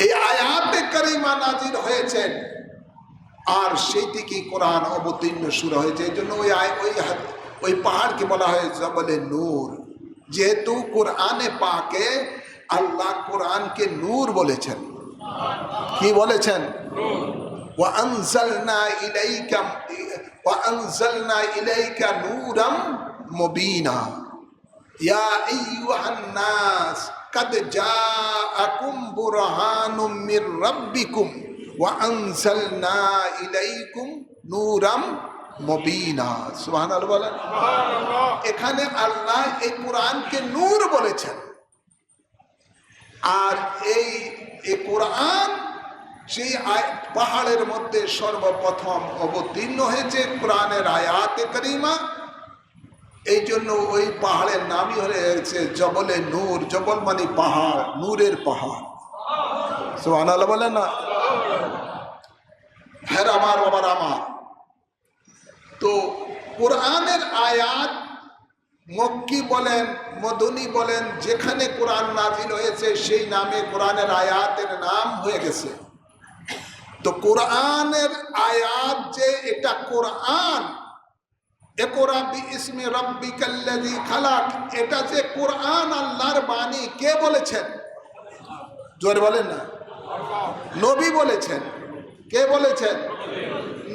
এই আয়াতে কারিমা নাজিল হয়েছে, আর সেই থেকে কোরআন অবতীর্ণ শুরু হয়েছে। এই জন্য ওই পাহাড়কে বলা হয় জাবালে নূর, যেহেতু কোরআনে পাকে আল্লাহ কোরআনকে নূর বলেছেন। কি বলেছেন? وأنزلنا إليك نورا مبينا يا أيها الناس قد جاءكم برهان من ربكم وأنزلنا إليكم نورا মুবিনা। সুবহানাল্লাহ বলেন। এখানে আল্লাহ এই কোরআনকে নূর বলেছেন। আর এই কোরআন সেই পাহাড়ের মধ্যে সর্বপ্রথম অবতীর্ণ হয়েছে কোরআনের আয়াতে কারিমা। এই জন্য ওই পাহাড়ের নামই হয়েছে জবলে নূর। জবল মানে পাহাড়, নূরের পাহাড়। সুবহানাল্লাহ বলেন না। হ্যাঁ আমার বাবার আমার, তো কোরআনের আয়াত মক্কি বলেন মদনী বলেন, যেখানে কোরআন নাজিল হয়েছে সেই নামে কোরআনের আয়াতের নাম হয়ে গেছে। তো কোরআনের আয়াত যে এটা কোরআন, ইকরা বিইসমি রাব্বিকাল্লাযী খালাক, এটা যে কোরআন আল্লাহর বাণী, কে বলেছেন? জোরে বলেন না। নবী বলেছেন। কে বলেছেন?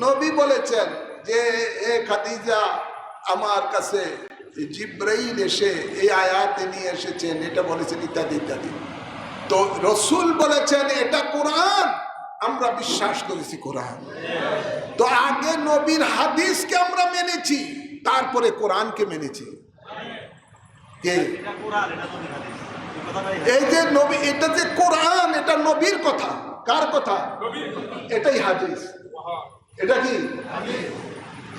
নবী বলেছেন যে এ খাদিজা, আমার কাছে জিব্রাইল এসে এই আয়াতে নিয়ে এসেছেন, এটা বলেছেন ইত্যাদি ইত্যাদি। তো রসুল বলেছেন এটা কোরআন, আমরা বিশ্বাস করেছি কোরআন। তো আগে নবীর হাদিসকে আমরা মেনেছি, তারপরে কোরআনকে মেনেছি। এই যে নবী, এটা যে কোরআন, এটা নবীর কথা। কার কথা? এটাই হাদিস। এটা কি?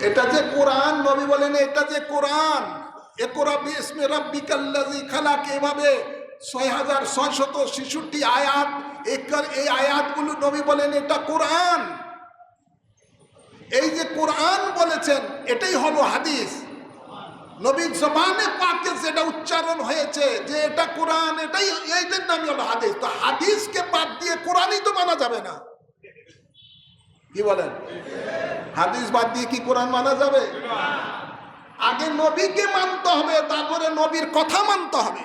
এটা যে কোরআন, নবী বলেন এটা যে কোরআন। ইকরা বিইসমি রাব্বিকাল্লাযী খালাক, এভাবে 6666 আয়াত, এই আয়াতগুলো নবী বলেন এটা কোরআন। এই যে কোরআন বলেছেন এটাই হলো হাদিস। নবীর জবানে পাকে যেটা উচ্চারণ হয়েছে যে এটা কোরআন, এটাই এইটার নামই হলো হাদিস। তো হাদিসকে বাদ দিয়ে কোরআনই তো মানা যাবে না। কি বলেন? হাদিস বাদ দিয়ে কি কোরআন মানা যাবে? আগে নবীকে মানতে হবে, তারপরে নবীর কথা মানতে হবে।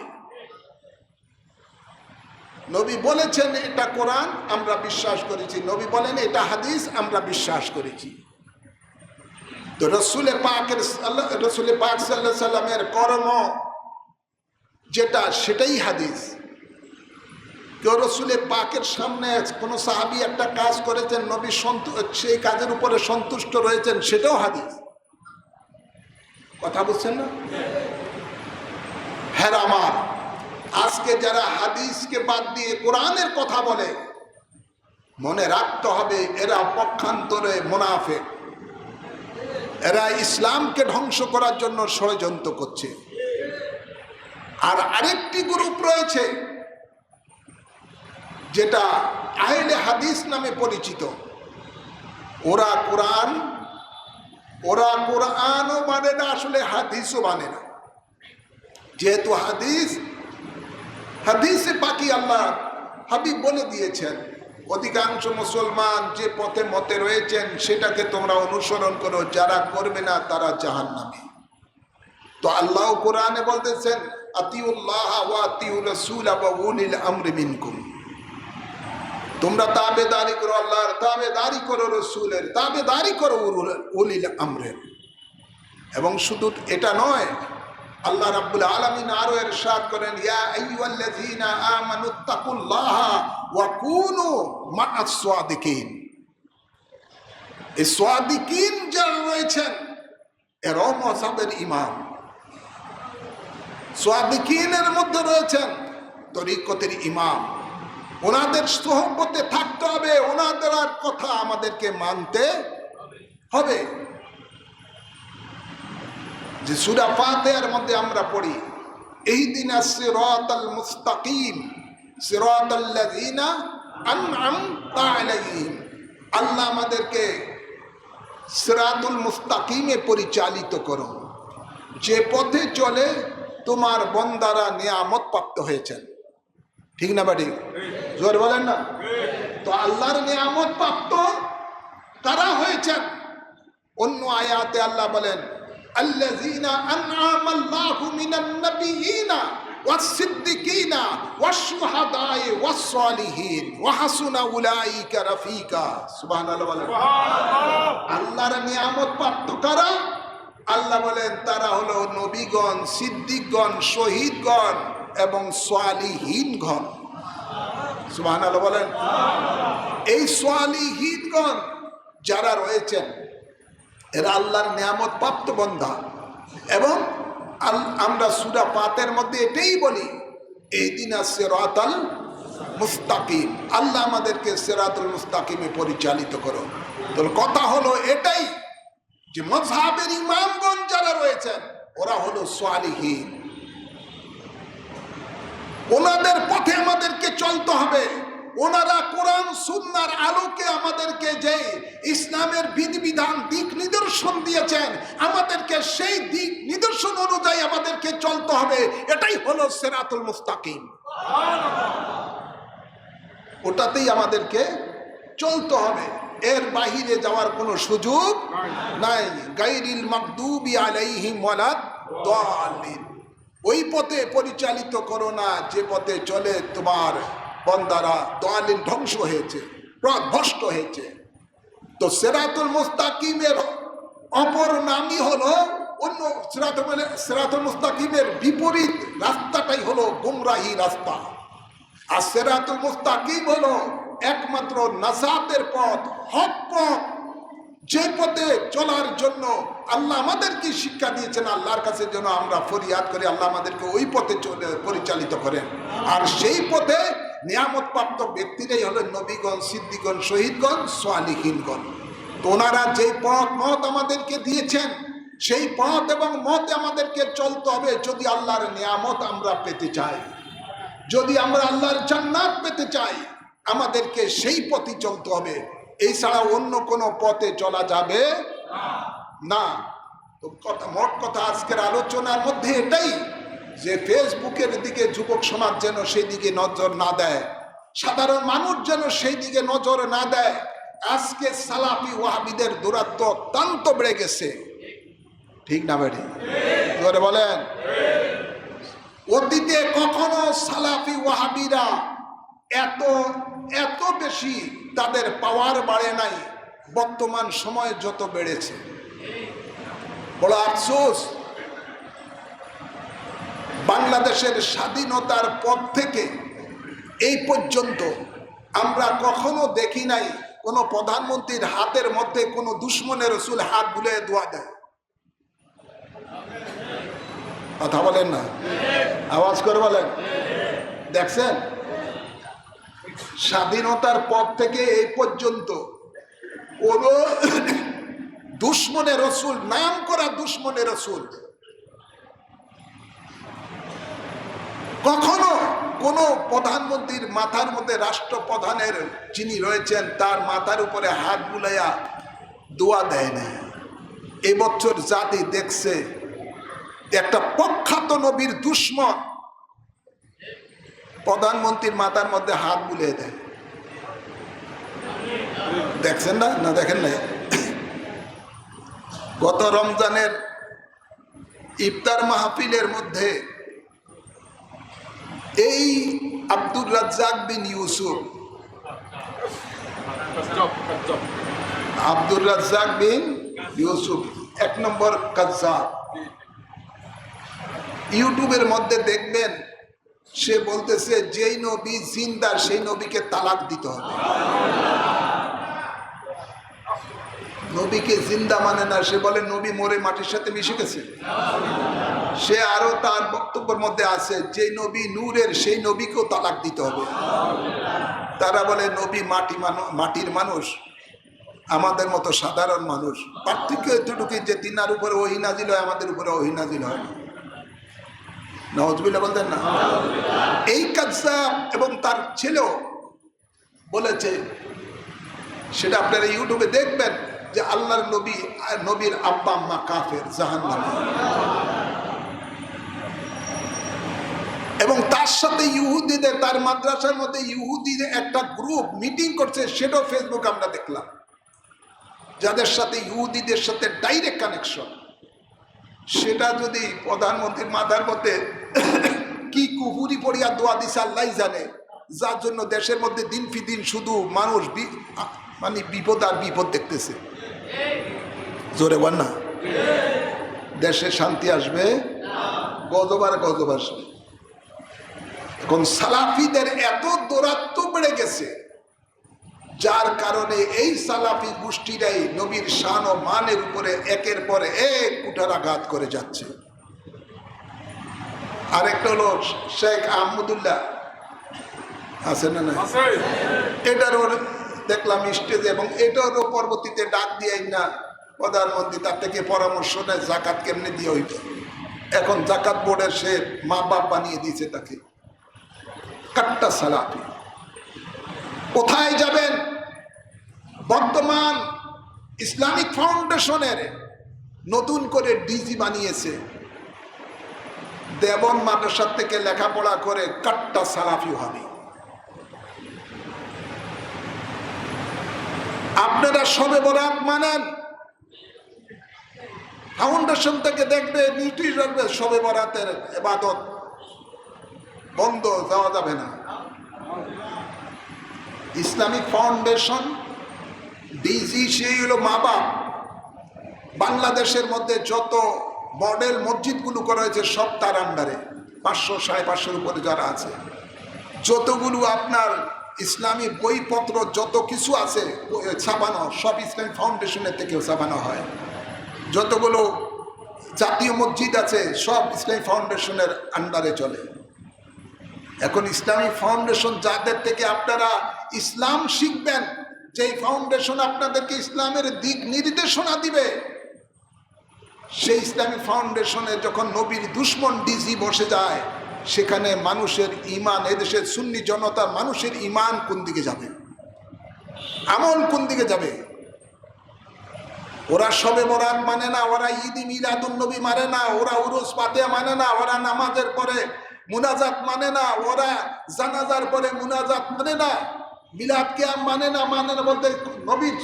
নবী বলেছেন এটা কোরআন, আমরা বিশ্বাস করেছি। নবী বলেন এটা হাদিস, আমরা বিশ্বাস করেছি। তো রসুল পাক সাল্লাল্লাহু আলাইহি সাল্লামের কর্ম যেটা, সেটাই হাদিস। কেউ রসুল পাকের সামনে কোনো সাহাবী একটা কাজ করেছেন, নবী সেই কাজের উপরে সন্তুষ্ট রয়েছেন, সেটাও হাদিস। কথা বুঝছেন না? হ্যাঁ আমার, আজকে যারা হাদিসকে বাদ দিয়ে কোরআনের কথা বলে, মনে রাখতে হবে এরা পক্ষান্তরে মুনাফিক। এরা ইসলামকে ধ্বংস করার জন্য ষড়যন্ত্র করছে। আর আরেকটি গ্রুপ রয়েছে যেটা আহলে হাদিস নামে পরিচিত। ওরা কোরআনও মানে না, আসলে হাদিসও মানে না। যেহেতু হাদিসে পাকি আল্লাহ হাবিব বলে দিয়েছেন, অধিকাংশ মুসলমান যে পথে মতে রয়েছেন সেটাকে তোমরা অনুসরণ করো, যারা করবে না তারা জাহান্নামী। তো আল্লাহ কোরআনে বলতেছেন আতিউল্লাহ ওয়া আতিউর রাসূল ওয়া উলিল আমরি মিনকুম, তোমরা তাবেদারি করো আল্লাহর, তাবেদারি করো রাসূলের, তাবেদারি করো উলিল আমরের। এবং শুধু এটা নয়, আল্লাহ রাব্বুল আলামিন আরো ইরশাদ করেন ইয়া আইয়ুহাল্লাযীনা আমানুত্তাকুল্লাহা ওয়া কুনু মা'আস সাদিকিন। এই সাদিকিন যারা রয়েছেন এরাও মাযহাবের ইমাম। সাদিকিনের মধ্যে রয়েছেন তরিকতের ইমাম। ওনাদের সোহবতে থাকতে হবে, ওনাদের কথা আমাদেরকে মানতে হবে। যে সূরা ফাতিহার মধ্যে আমরা পড়ি ইহদিনাস সিরাতাল মুস্তাকিম সিরাতাল্লাযীনা আন'আমতা আলাইহিম, আল্লাহ আমাদেরকে সিরাতুল মুস্তাকিমে পরিচালিত করো, যে পথে চলে তোমার বান্দারা নিয়ামত প্রাপ্ত হয়েছেন। ঠিক না বাড়ি? জোর বলেন না? তো আল্লাহর নিয়ামত প্রাপ্ত কারা হয়েছেন? অন্য আয়াতে আল্লাহ বলেন আল্লাযীনা আন'আমাল্লাহু মিনান নাবিয়্যিনা ওয়াস-সিদ্দিকিনা ওয়াশ-শুহাদায়ে ওয়াস-সালিহিন ওয়া হাসুনা উলাইকা রাফিকা। সুবহানাল্লাহ বলেন। আল্লাহর নিয়ামত প্রাপ্ত কারা? আল্লাহ বলেন তারা হলো নবীগণ, সিদ্দিকগণ, শহীদগণ এবং সালিহিনগণ। সুবহানাল্লাহ বলেন। এই সালিহিনগণ যারা রয়েছেন এরা আল্লাহর নিয়ামত প্রাপ্ত বান্দা। এবং আমরা সূরা ফাতিহার মধ্যে এটাই বলি ইহদিনাস সিরাতাল মুস্তাকিম, আল্লাহ আমাদেরকে সিরাতুল মুস্তাকিমে পরিচালিত করো। তো কথা হলো এটাই যে মাযহাবের ইমামগণ যারা রয়েছেন ওরা হলো সালিহিন। ওনাদের পথে আমাদেরকে চলতে হবে। ওনারা কোরআন সুন্নাহর আলোকে আমাদেরকে যে ইসলামের বিধিবিধান দিক নিদর্শন দিয়েছেন, আমাদেরকে সেই দিক নিদর্শন অনুযায়ী আমাদেরকে চলতে হবে। এটাই হলো সিরাতুল মুস্তাকিম। ওটাতেই আমাদেরকে চলতে হবে, এর বাহিরে যাওয়ার কোনো সুযোগ নাই। গায়রিল মাগদুবি আলাইহিম ওয়ালাদ দাল্লিন, ওই পথে পরিচালিত করো না যে পথে চলে তোমার বান্দারা দাল্লিন, ধ্বংস হয়েছে, পথভ্রষ্ট হয়েছে। তো সিরাতুল মুস্তাকিমের অপর নামই হলো অন্য সিরাতুল মুস্তাকিমের বিপরীত রাস্তাটাই হলো গুমরাহি রাস্তা। আর সিরাতুল মুস্তাকিম হলো একমাত্র নাজাতের পথ, হক পথ, যে পথে চলার জন্য আল্লাহ আমাদেরকে শিক্ষা দিয়েছেন। আল্লাহর কাছে যেন আমরা ফরিয়াদ করি আল্লাহ আমাদেরকে ওই পথে চলে পরিচালিত করেন। আর সেই পথে নিয়ামত প্রাপ্ত ব্যক্তিরাই হলেন নবীগণ, সিদ্দিকগণ, শহীদগণ, সালিহিনগণ। তো ওনারা যেই মত আমাদেরকে দিয়েছেন সেই পথ এবং মতে আমাদেরকে চলতে হবে যদি আল্লাহর নিয়ামত আমরা পেতে চাই, যদি আমরা আল্লাহর জান্নাত পেতে চাই, আমাদেরকে সেই পথে চলতে হবে। এই ছাড়া অন্য কোনো পথে চলা যাবে না। তো মোট কথা আজকের আলোচনার মধ্যে এটাই যে ফেসবুকের দিকে যুবক সমাজ যেন সেই দিকে নজর না দেয়, সাধারণ মানুষ যেন সেই দিকে নজর না দেয়। আজকে সালাফি ওয়াহাবিদের দূরত্ব অত্যন্ত বেড়ে গেছে, ঠিক না বেড়ে বলেন? অতীতে কখনো সালাফি ওয়াহাবিরা এত এত বেশি তাদের পাওয়ার বাড়ে নাই, বর্তমান সময়ে যত বেড়েছে। বড় আফসোস, বাংলাদেশের স্বাধীনতার পর থেকে এই পর্যন্ত আমরা কখনো দেখি নাই কোন প্রধানমন্ত্রীর হাতের মধ্যে কোন দুশ্মনের রসুল হাত বুলিয়ে দোয়া দেয়। কথা বলেন না, আওয়াজ করে বলেন। দেখছেন, স্বাধীনতার পর থেকে এই পর্যন্ত কোন দুশ্মনের রসুল, নাম করা দুশ্মনের রসুল, কখনো কোন প্রধানমন্ত্রীর মাথার মধ্যে, রাষ্ট্রপ্রধানের যিনি রয়েছেন তার মাথার উপরে হাত বুলাইয়া দোয়া দেয় না। এবছর জাতি দেখছে একটা প্রখ্যাত নবীর দুশ্মন প্রধানমন্ত্রীর মাথার মধ্যে হাত বুলিয়ে দেয়। দেখছেন না? না দেখেন না? গত রমজানের ইফতার মাহফিলের মধ্যে এই আব্দুর রাজ্জাক বিন ইউসুফ, আব্দুর রাজ্জাক বিন ইউসুফ 1 নম্বর কাজ্জাব, ইউটিউবের মধ্যে দেখবেন সে বলতেছে যেই নবী জিন্দা সেই নবীকে তালাক দিতে হবে। নবীকে জিন্দা মানে না, সে বলে নবী মরে মাটির সাথে মিশে গেছে। সে আরো তার বক্তব্যের মধ্যে আছে যে নবী নূরের সেই নবীকেও তালাক দিতে হবে। তারা বলে নবী মাটির মানুষ, আমাদের মতো সাধারণ মানুষ। পার্থক্য এতটুকু যে তিনার উপরে ওহী নাজিল হয়, আমাদের উপরে ওহী নাজিল হয় না। নাউজুবিল্লাহ বলতেন না? এই কাজ্জাব এবং তার ছেলেও বলেছে, সেটা আপনারা ইউটিউবে দেখবেন যে আল্লাহর নবীর আব্বা আম্মা কাফের, জাহান্নামী। এবং তার সাথে ইহুদিদের, তার মাদ্রাসার মধ্যে ইহুদিদের একটা গ্রুপ মিটিং করছে, সেটাও ফেসবুক আমরা দেখলাম, যাদের সাথে ইহুদিদের সাথে ডাইরেক্ট কানেকশন। সেটা যদি প্রধানমন্ত্রীর মাথার মধ্যে কি কুহুরি পড়িয়া দোয়া দিছে আল্লাহ জানে, যার জন্য দেশের মধ্যে দিন ফি দিন শুধু মানুষ মানে বিপদ আর বিপদ দেখতেছে। জোরে বল না, দেশে শান্তি আসবে, গজব আর গজব আসবে। এখন সালাফিদের এত দৌরাত্ম বেড়ে গেছে, যার কারণে এই সালাফি গোষ্ঠীরাই নবীর শান ও মানের উপরে একের পর এক কুঠারাঘাত করে যাচ্ছে। আরেকটা হলো শেখ আহমদুল্লাহ, আছে না? না, এটারও দেখলাম স্টেজে, এবং এটারও পরবর্তীতে ডাক দিয়ে না প্রধানমন্ত্রী তার থেকে পরামর্শ নেয় জাকাত কেমনে দিয়ে হইত। এখন জাকাত বোর্ডের সে মা বাপ বানিয়ে দিয়েছে তাকে। কাট্টা সালাফি। কোথায় যাবেন? বর্তমান ইসলামিক ফাউন্ডেশনের নতুন করে ডিজি বানিয়েছে, দেবন মাদ্রাসা থেকে লেখাপড়া করে কাট্টা সালাফি হবে। আপনারা শবে বরাত মানেন, ফাউন্ডেশন থেকে দেখবে নোটিশ আসবে শবে বরাতের ইবাদত বন্ধ, যাওয়া যাবে না। ইসলামিক ফাউন্ডেশন ডিজি সেই হলো মা বাপ। বাংলাদেশের মধ্যে যত মডেল মসজিদগুলো করা হয়েছে সব তার আন্ডারে, 500 550 উপরে যারা আছে, যতগুলো আপনার ইসলামী বইপত্র যত কিছু আছে ছাপানো, সব ইসলামী ফাউন্ডেশনের থেকে ছাপানো হয়। যতগুলো জাতীয় মসজিদ আছে সব ইসলামী ফাউন্ডেশনের আন্ডারে চলে। এখন ইসলামী ফাউন্ডেশন যাদের থেকে আপনারা ইসলাম শিখবেন, যেই ফাউন্ডেশন আপনাদেরকে ইসলামের দিক নির্দেশনা দিবে, সেই ইসলামী ফাউন্ডেশনে যখন নবীর দুশ্মন ডিজি বসে যায়, সেখানে মানুষের ইমান, এদেশের সুন্নি জনতার মানুষের ইমান কোন দিকে যাবে, আমল কোন দিকে যাবে? ওরা শবে বরাত মানে না, ওরা ঈদ মিলাদুন নবী মানে না, ওরা উরুস ফাতিহা মানে না, ওরা নামাজের পরে মুনাজাত মানে না, ওরা জানাজার পরে মুনাজাত মানে না, মিলাদ কিয়াম মানে না বলতে নবীর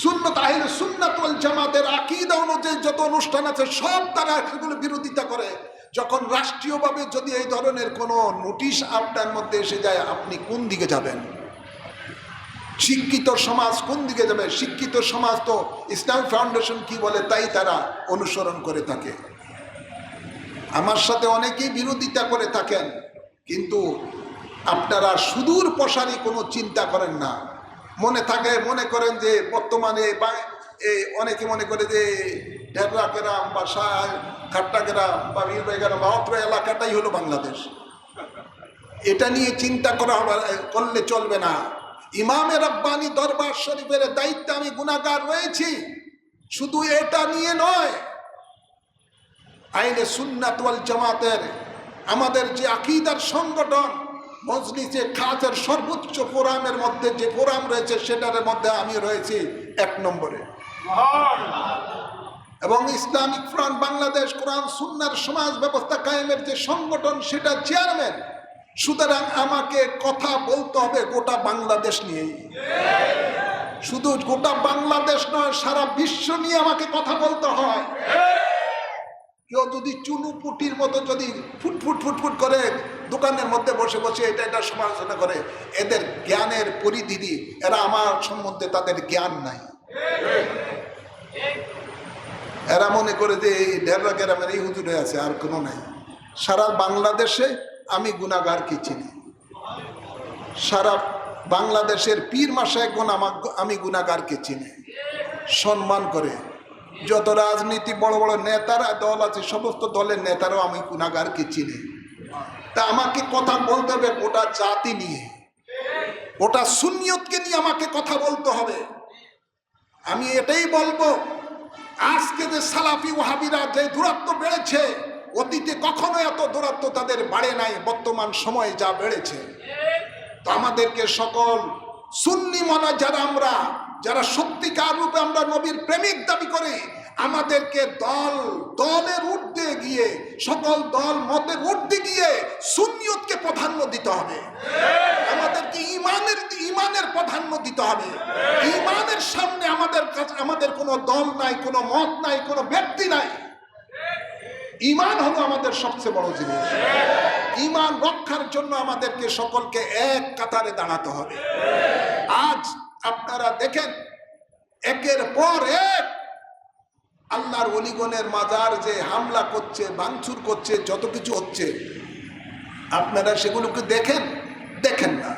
সুন্নত আহলে সুন্নাত ওয়াল জামাতের আকীদা অনুযায়ী যত অনুষ্ঠান আছে সব তারা সেগুলো বিরোধিতা করে। যখন রাষ্ট্রীয়ভাবে যদি এই ধরনের কোনো নোটিশ আপনার মধ্যে এসে যায়, আপনি কোন দিকে যাবেন? শিক্ষিত সমাজ কোন দিকে যাবে? শিক্ষিত সমাজ তো ইসলাম ফাউন্ডেশন কি বলে তাই তারা অনুসরণ করে থাকে। আমার সাথে অনেকেই বিরোধিতা করে থাকেন, কিন্তু আপনারা সুদূর প্রসারী কোনো চিন্তা করেন না। মনে করেন যে বর্তমানে অনেকে মনে করে যে ঢেবরা গ্রাম বা খাট্টা গ্রাম বা বীরবাই গ্রাম বা অত্র এলাকাটাই হলো বাংলাদেশ। এটা নিয়ে চিন্তা করলে চলবে না। ইমামে রব্বানী দরবার শরীফের দায়িত্বে আমি গুনাহগার রয়েছি, শুধু এটা নিয়ে নয়, আইনে সুন্নাত ওয়াল জামাতের আমাদের যে আকীদার সংগঠন মজলিসে খাসের সর্বোচ্চ ফোরামের মধ্যে যে ফোরাম রয়েছে সেটার মধ্যে আমি রয়েছি 1 নম্বরে, এবং ইসলামিক ফ্রন্ট বাংলাদেশ কোরআন সুন্নাহর সমাজ ব্যবস্থা কায়েমের যে সংগঠন সেটা চেয়ারম্যান। সুতরাং আমাকে কথা বলতে হবে গোটা বাংলাদেশ নিয়েই, শুধু গোটা বাংলাদেশ নয়, সারা বিশ্ব নিয়ে আমাকে কথা বলতে হয়। কেউ যদি চুনুপুটির মতো যদি ফুটফুট করে দোকানের মধ্যে বসে বসে এটা সমালোচনা করে, এদের জ্ঞানের পরিধি, এরা আমার সম্বন্ধে তাদের জ্ঞান নাই। এরা মনে করে যে এই ঢেররা গ্রামের এই হুজুরে আছে, আর কোনো নাই। সারা বাংলাদেশে আমি গুনাহগারকে চিনি, সারা বাংলাদেশের পীর মাশায়েখগণ আমি গুনাহগারকে চিনি, সম্মান করে। যত রাজনীতি বড় বড় নেতারা দল আছে, সমস্ত দলের নেতারাও আমি গুনাহগারকে চিনি। তা আমাকে কথা বলতে হবে গোটা জাতি নিয়ে, গোটা সুন্নিয়তকে নিয়ে আমাকে কথা বলতে হবে। আমি এটাই বলবো, আজকে যে সালাফি ওয়াহাবিরা যে দূরত্ব বেড়েছে, অতীতে কখনো এত দূরত্ব তাদের বাড়ে নাই, বর্তমান সময়ে যা বেড়েছে। তো আমাদেরকে সকল সুন্নি মনা যারা সত্যিকার রূপে আমরা নবীর প্রেমিক দাবি করি, আমাদেরকে দলের ঊর্ধ্বে গিয়ে, সকল দল মতের ঊর্ধ্বে গিয়ে সুন্নিয়তকে প্রাধান্য দিতে হবে। আমাদেরকে ইমানের প্রাধান্য দিতে হবে। ইমানের সামনে আমাদের কোনো দল নাই, কোনো মত নাই, কোনো ব্যক্তি নাই। ইমান হলো আমাদের সবচেয়ে বড় জিনিস। ইমান রক্ষার জন্য আমাদেরকে সকলকে এক কাতারে দাঁড়াতে হবে। আজ আপনারা দেখেন, একের পর এক আল্লাহর ওলিগণের মাজার যে হামলা করছে, ভাঙচুর করছে, যত কিছু হচ্ছে, আপনারা সেগুলোকে দেখেন না।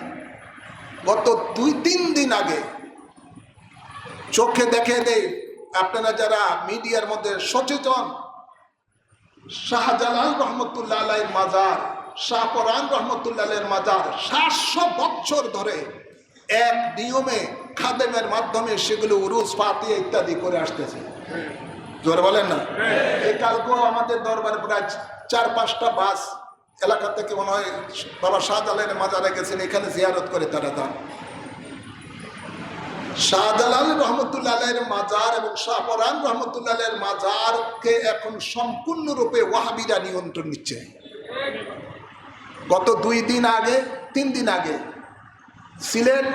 গত 2-3 দিন আগে চোখে দেখে দেয়, আপনারা যারা মিডিয়ার মধ্যে সচেতন, শাহজালাল রহমতুল্লাহ আলাইহির মাজার, শাহপরান রহমতুল্লাহ আলাইহির মাজার 700 বছর ধরে এক নিয়মে খাদেমের মাধ্যমে সেগুলো উরুস ফাতিহা ইত্যাদি করে আসতেছে। জোরে বলেন না? এই কালকেও আমাদের দরবারে প্রায় 4-5টা বাস এলাকা থেকে মনে হয় বাবা শাহজালালের মাজারে গেছেন, এখানে জিয়ারত করে তারা দান। শাহজালাল রহমতুল্লাহ আলাইহির মাজার এবং শাহপরান রহমতুল্লাহ আলাইহির মাজারকে এখন সম্পূর্ণরূপে ওয়াহাবিরা নিয়ন্ত্রণ নিচ্ছে। গত 3 দিন আগে সিলেট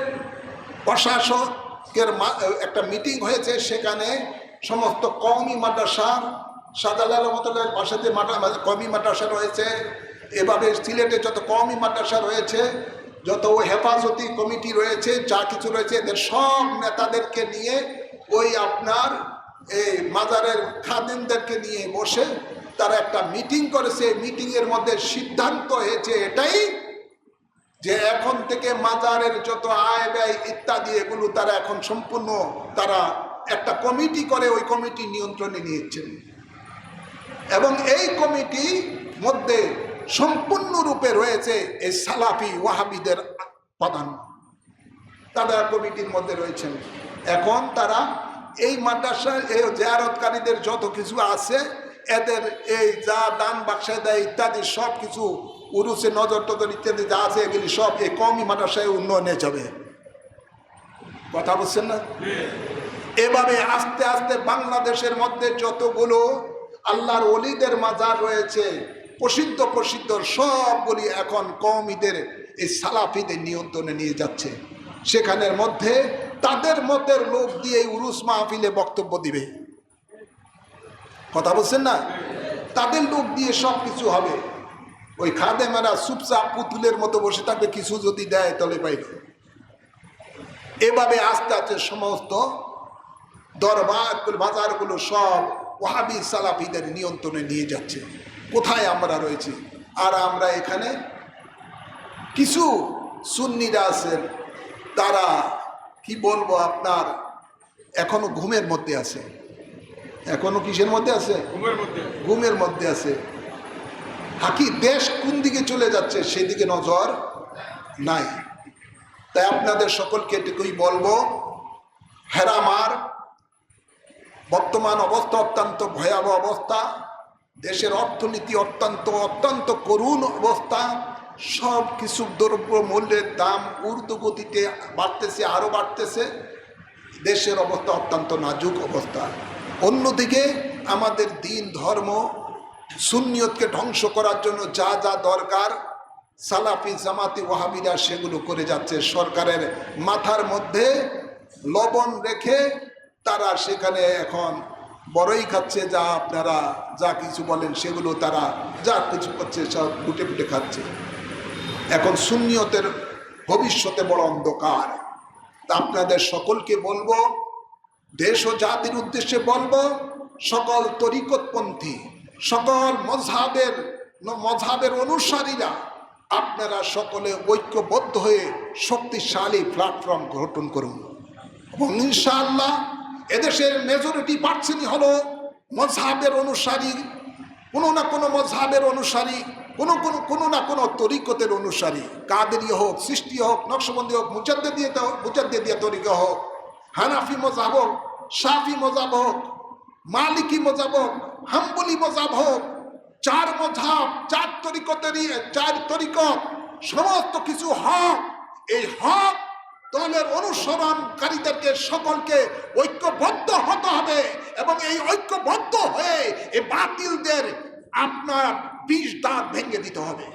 প্রশাসকের একটা মিটিং হয়েছে, সেখানে সমস্ত কওমি মাদ্রাসা, শাহজালাল রহমতুল্লাহর পাশে যে কওমি মাদ্রাসা রয়েছে, এভাবে সিলেটে যত কওমি মাদ্রাসা রয়েছে, যত হেফাজতি কমিটি রয়েছে, যা কিছু রয়েছে, এদের সব নেতাদেরকে নিয়ে ওই আপনার এই মাজারের খাদিমদেরকে নিয়ে বসে তারা একটা মিটিং করেছে। মিটিংয়ের মধ্যে সিদ্ধান্ত হয়েছে এটাই যে এখন থেকে মাজারের যত আয় ব্যয় ইত্যাদি এগুলো তারা এখন সম্পূর্ণ তারা একটা কমিটি করে ওই কমিটি নিয়ন্ত্রণে নিয়েছেন, এবং এই কমিটি মধ্যে সম্পূর্ণরূপে রয়েছে এই সালাফি ওয়াহাবিদের প্রধান, তারা কমিটির মধ্যে রয়েছেন। এখন তারা এই মাদ্রাসার এই জিয়ারতকারীদের যত কিছু আছে, এদের এই যা দান বাক্সে দেয় ইত্যাদি সব কিছু উরুসে নজর টজর ইত্যাদি যা আছে, এগুলি সব এই কওমি মাদ্রাসায় উন্নয়নে যাবে। কথা বুঝছেন না? এভাবে আস্তে আস্তে বাংলাদেশের মধ্যে যতগুলো আল্লাহর ওলিদের মাজার রয়েছে, প্রসিদ্ধ সবগুলি এখন কওমিদের এই সালাফিদের নিয়ন্ত্রণে নিয়ে যাচ্ছে। সেখানের মধ্যে তাদের মতের লোক দিয়ে উরুস মাহফিলে বক্তব্য দিবে। কথা বলছেন না? তাদের লোক দিয়ে সব কিছু হবে। ওই খাদেমারা চুপচাপ পুতুলের মতো বসে থাকবে, কিছু যদি দেয় তলে পাইবে। এভাবে আস্তে আস্তে সমস্ত দরবার বাজারগুলো সব ওয়াহাবি সালাফিদের নিয়ন্ত্রণে নিয়ে যাচ্ছে। কোথায় আমরা রয়েছি? আর আমরা এখানে কিছু সুন্নিরা আছেন, তারা কি বলবো আপনার এখনো ঘুমের মধ্যে আছে। এখনো কিসের মধ্যে আছে? ঘুমের মধ্যে আছে। হাকি দেশ কোন দিকে চলে যাচ্ছে সেদিকে নজর নাই। তাই আপনাদের সকলকে এটুকুই বলবো, হেরামার বর্তমান অবস্থা অত্যন্ত ভয়াবহ অবস্থা। দেশের অর্থনীতি অত্যন্ত করুণ অবস্থা। সব কিছু দ্রব্য মূল্যের দাম ঊর্ধ্বগতিতে বাড়তেছে, আরও বাড়তেছে। দেশের অবস্থা অত্যন্ত নাজুক অবস্থা। অন্যদিকে আমাদের দিন ধর্ম সুন্নিয়তকে ধ্বংস করার জন্য যা যা দরকার সালাফি জামাতি ওয়াহাবিরা সেগুলো করে যাচ্ছে। সরকারের মাথার মধ্যে লবণ রেখে তারা সেখানে এখন বড়ই খাচ্ছে, যা আপনারা যা কিছু বলেন সেগুলো তারা যা কিছু করছে সব গুটে গুটে খাচ্ছে। এখন সুন্নিয়তের ভবিষ্যতে বড় অন্ধকার। তা আপনাদের সকলকে বলবো, দেশ ও জাতির উদ্দেশ্যে বলবো, সকল তরিকতপন্থী সকল মযহাবের অনুসারীরা আপনারা সকলে ঐক্যবদ্ধ হয়ে শক্তিশালী প্ল্যাটফর্ম গঠন করুন এবং ইনশাআল্লাহ এদেশের মেজরিটি পার্সেন্টই হলো মযহাবের অনুসারী, কোনো না কোনো মযহাবের অনুসারী, কোনো না কোনো তরিকতের অনুসারী। কাদেরি হোক, সৃষ্টি হোক, নকশবন্দি হোক, মুজাদ্দিদিয়া তরিকা হোক, হানাফি মযহাব হোক, শাফি মযহাব হোক, মালিকি মযহাব হোক, হাম্বলি মযহাব হোক, চার মযহাব, চার তরিকত সমস্ত কিছু হক। এই হক দলের অনুসরণকারীদেরকে সকলকে ঐক্যবদ্ধ হতে হবে এবং এই ঐক্যবদ্ধ হয়ে এই বাতিলদের আপনার বিষ দাঁত ভেঙে দিতে হবে।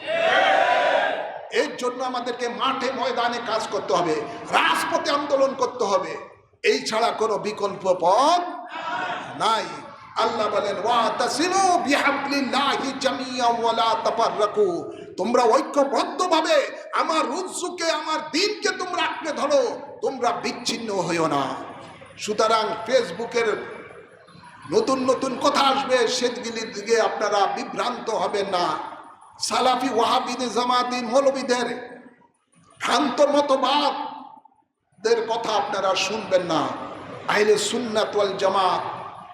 এর জন্য আমাদেরকে মাঠে ময়দানে কাজ করতে হবে, রাজপথে আন্দোলন করতে হবে। এই ছাড়া কোনো বিকল্প পথ নাই। আল্লাহ বলেন, ওয়াতাসিমু বিহাবলিল্লাহি জামিআন ওয়া লা তাফাররাকু, তোমরা ঐক্যবদ্ধভাবে আমার রুজুকে, আমার দ্বীনকে তোমরা আঁকড়ে ধরো, তোমরা বিচ্ছিন্ন হইও না। সুতরাং ফেসবুকের নতুন নতুন কথা আসবে, সেগুলির দিকে আপনারা বিভ্রান্ত হবেন না। সালাফি ওয়াহাবিদের জামাতি মৌলবীদের ভ্রান্ত মতবাদের কথা আপনারা শুনবেন না। আহলে সুন্নাত ওয়াল জামাত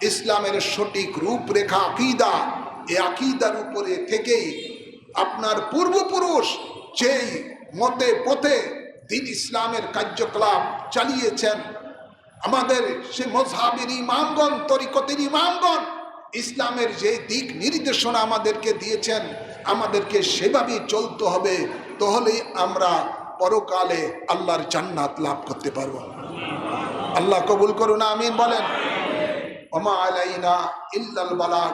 ইসলামের সঠিক রূপরেখা আকীদা, এই আকীদার উপরে থেকেই আপনার পূর্বপুরুষ যেই মতে পথে দ্বীন ইসলামের কার্যকলাপ চালিয়েছেন, আমাদের সে মযহাবের ইমামগণ, তরিকতের ইমামগণ ইসলামের যে দিক নির্দেশনা আমাদেরকে দিয়েছেন, আমাদেরকে সেভাবেই চলতে হবে। তাহলেই আমরা পরকালে আল্লাহর জান্নাত লাভ করতে পারব। আল্লাহ কবুল করুন, আমিন বলেন। ওমা আলাইনা ইল্লাল বালাগ।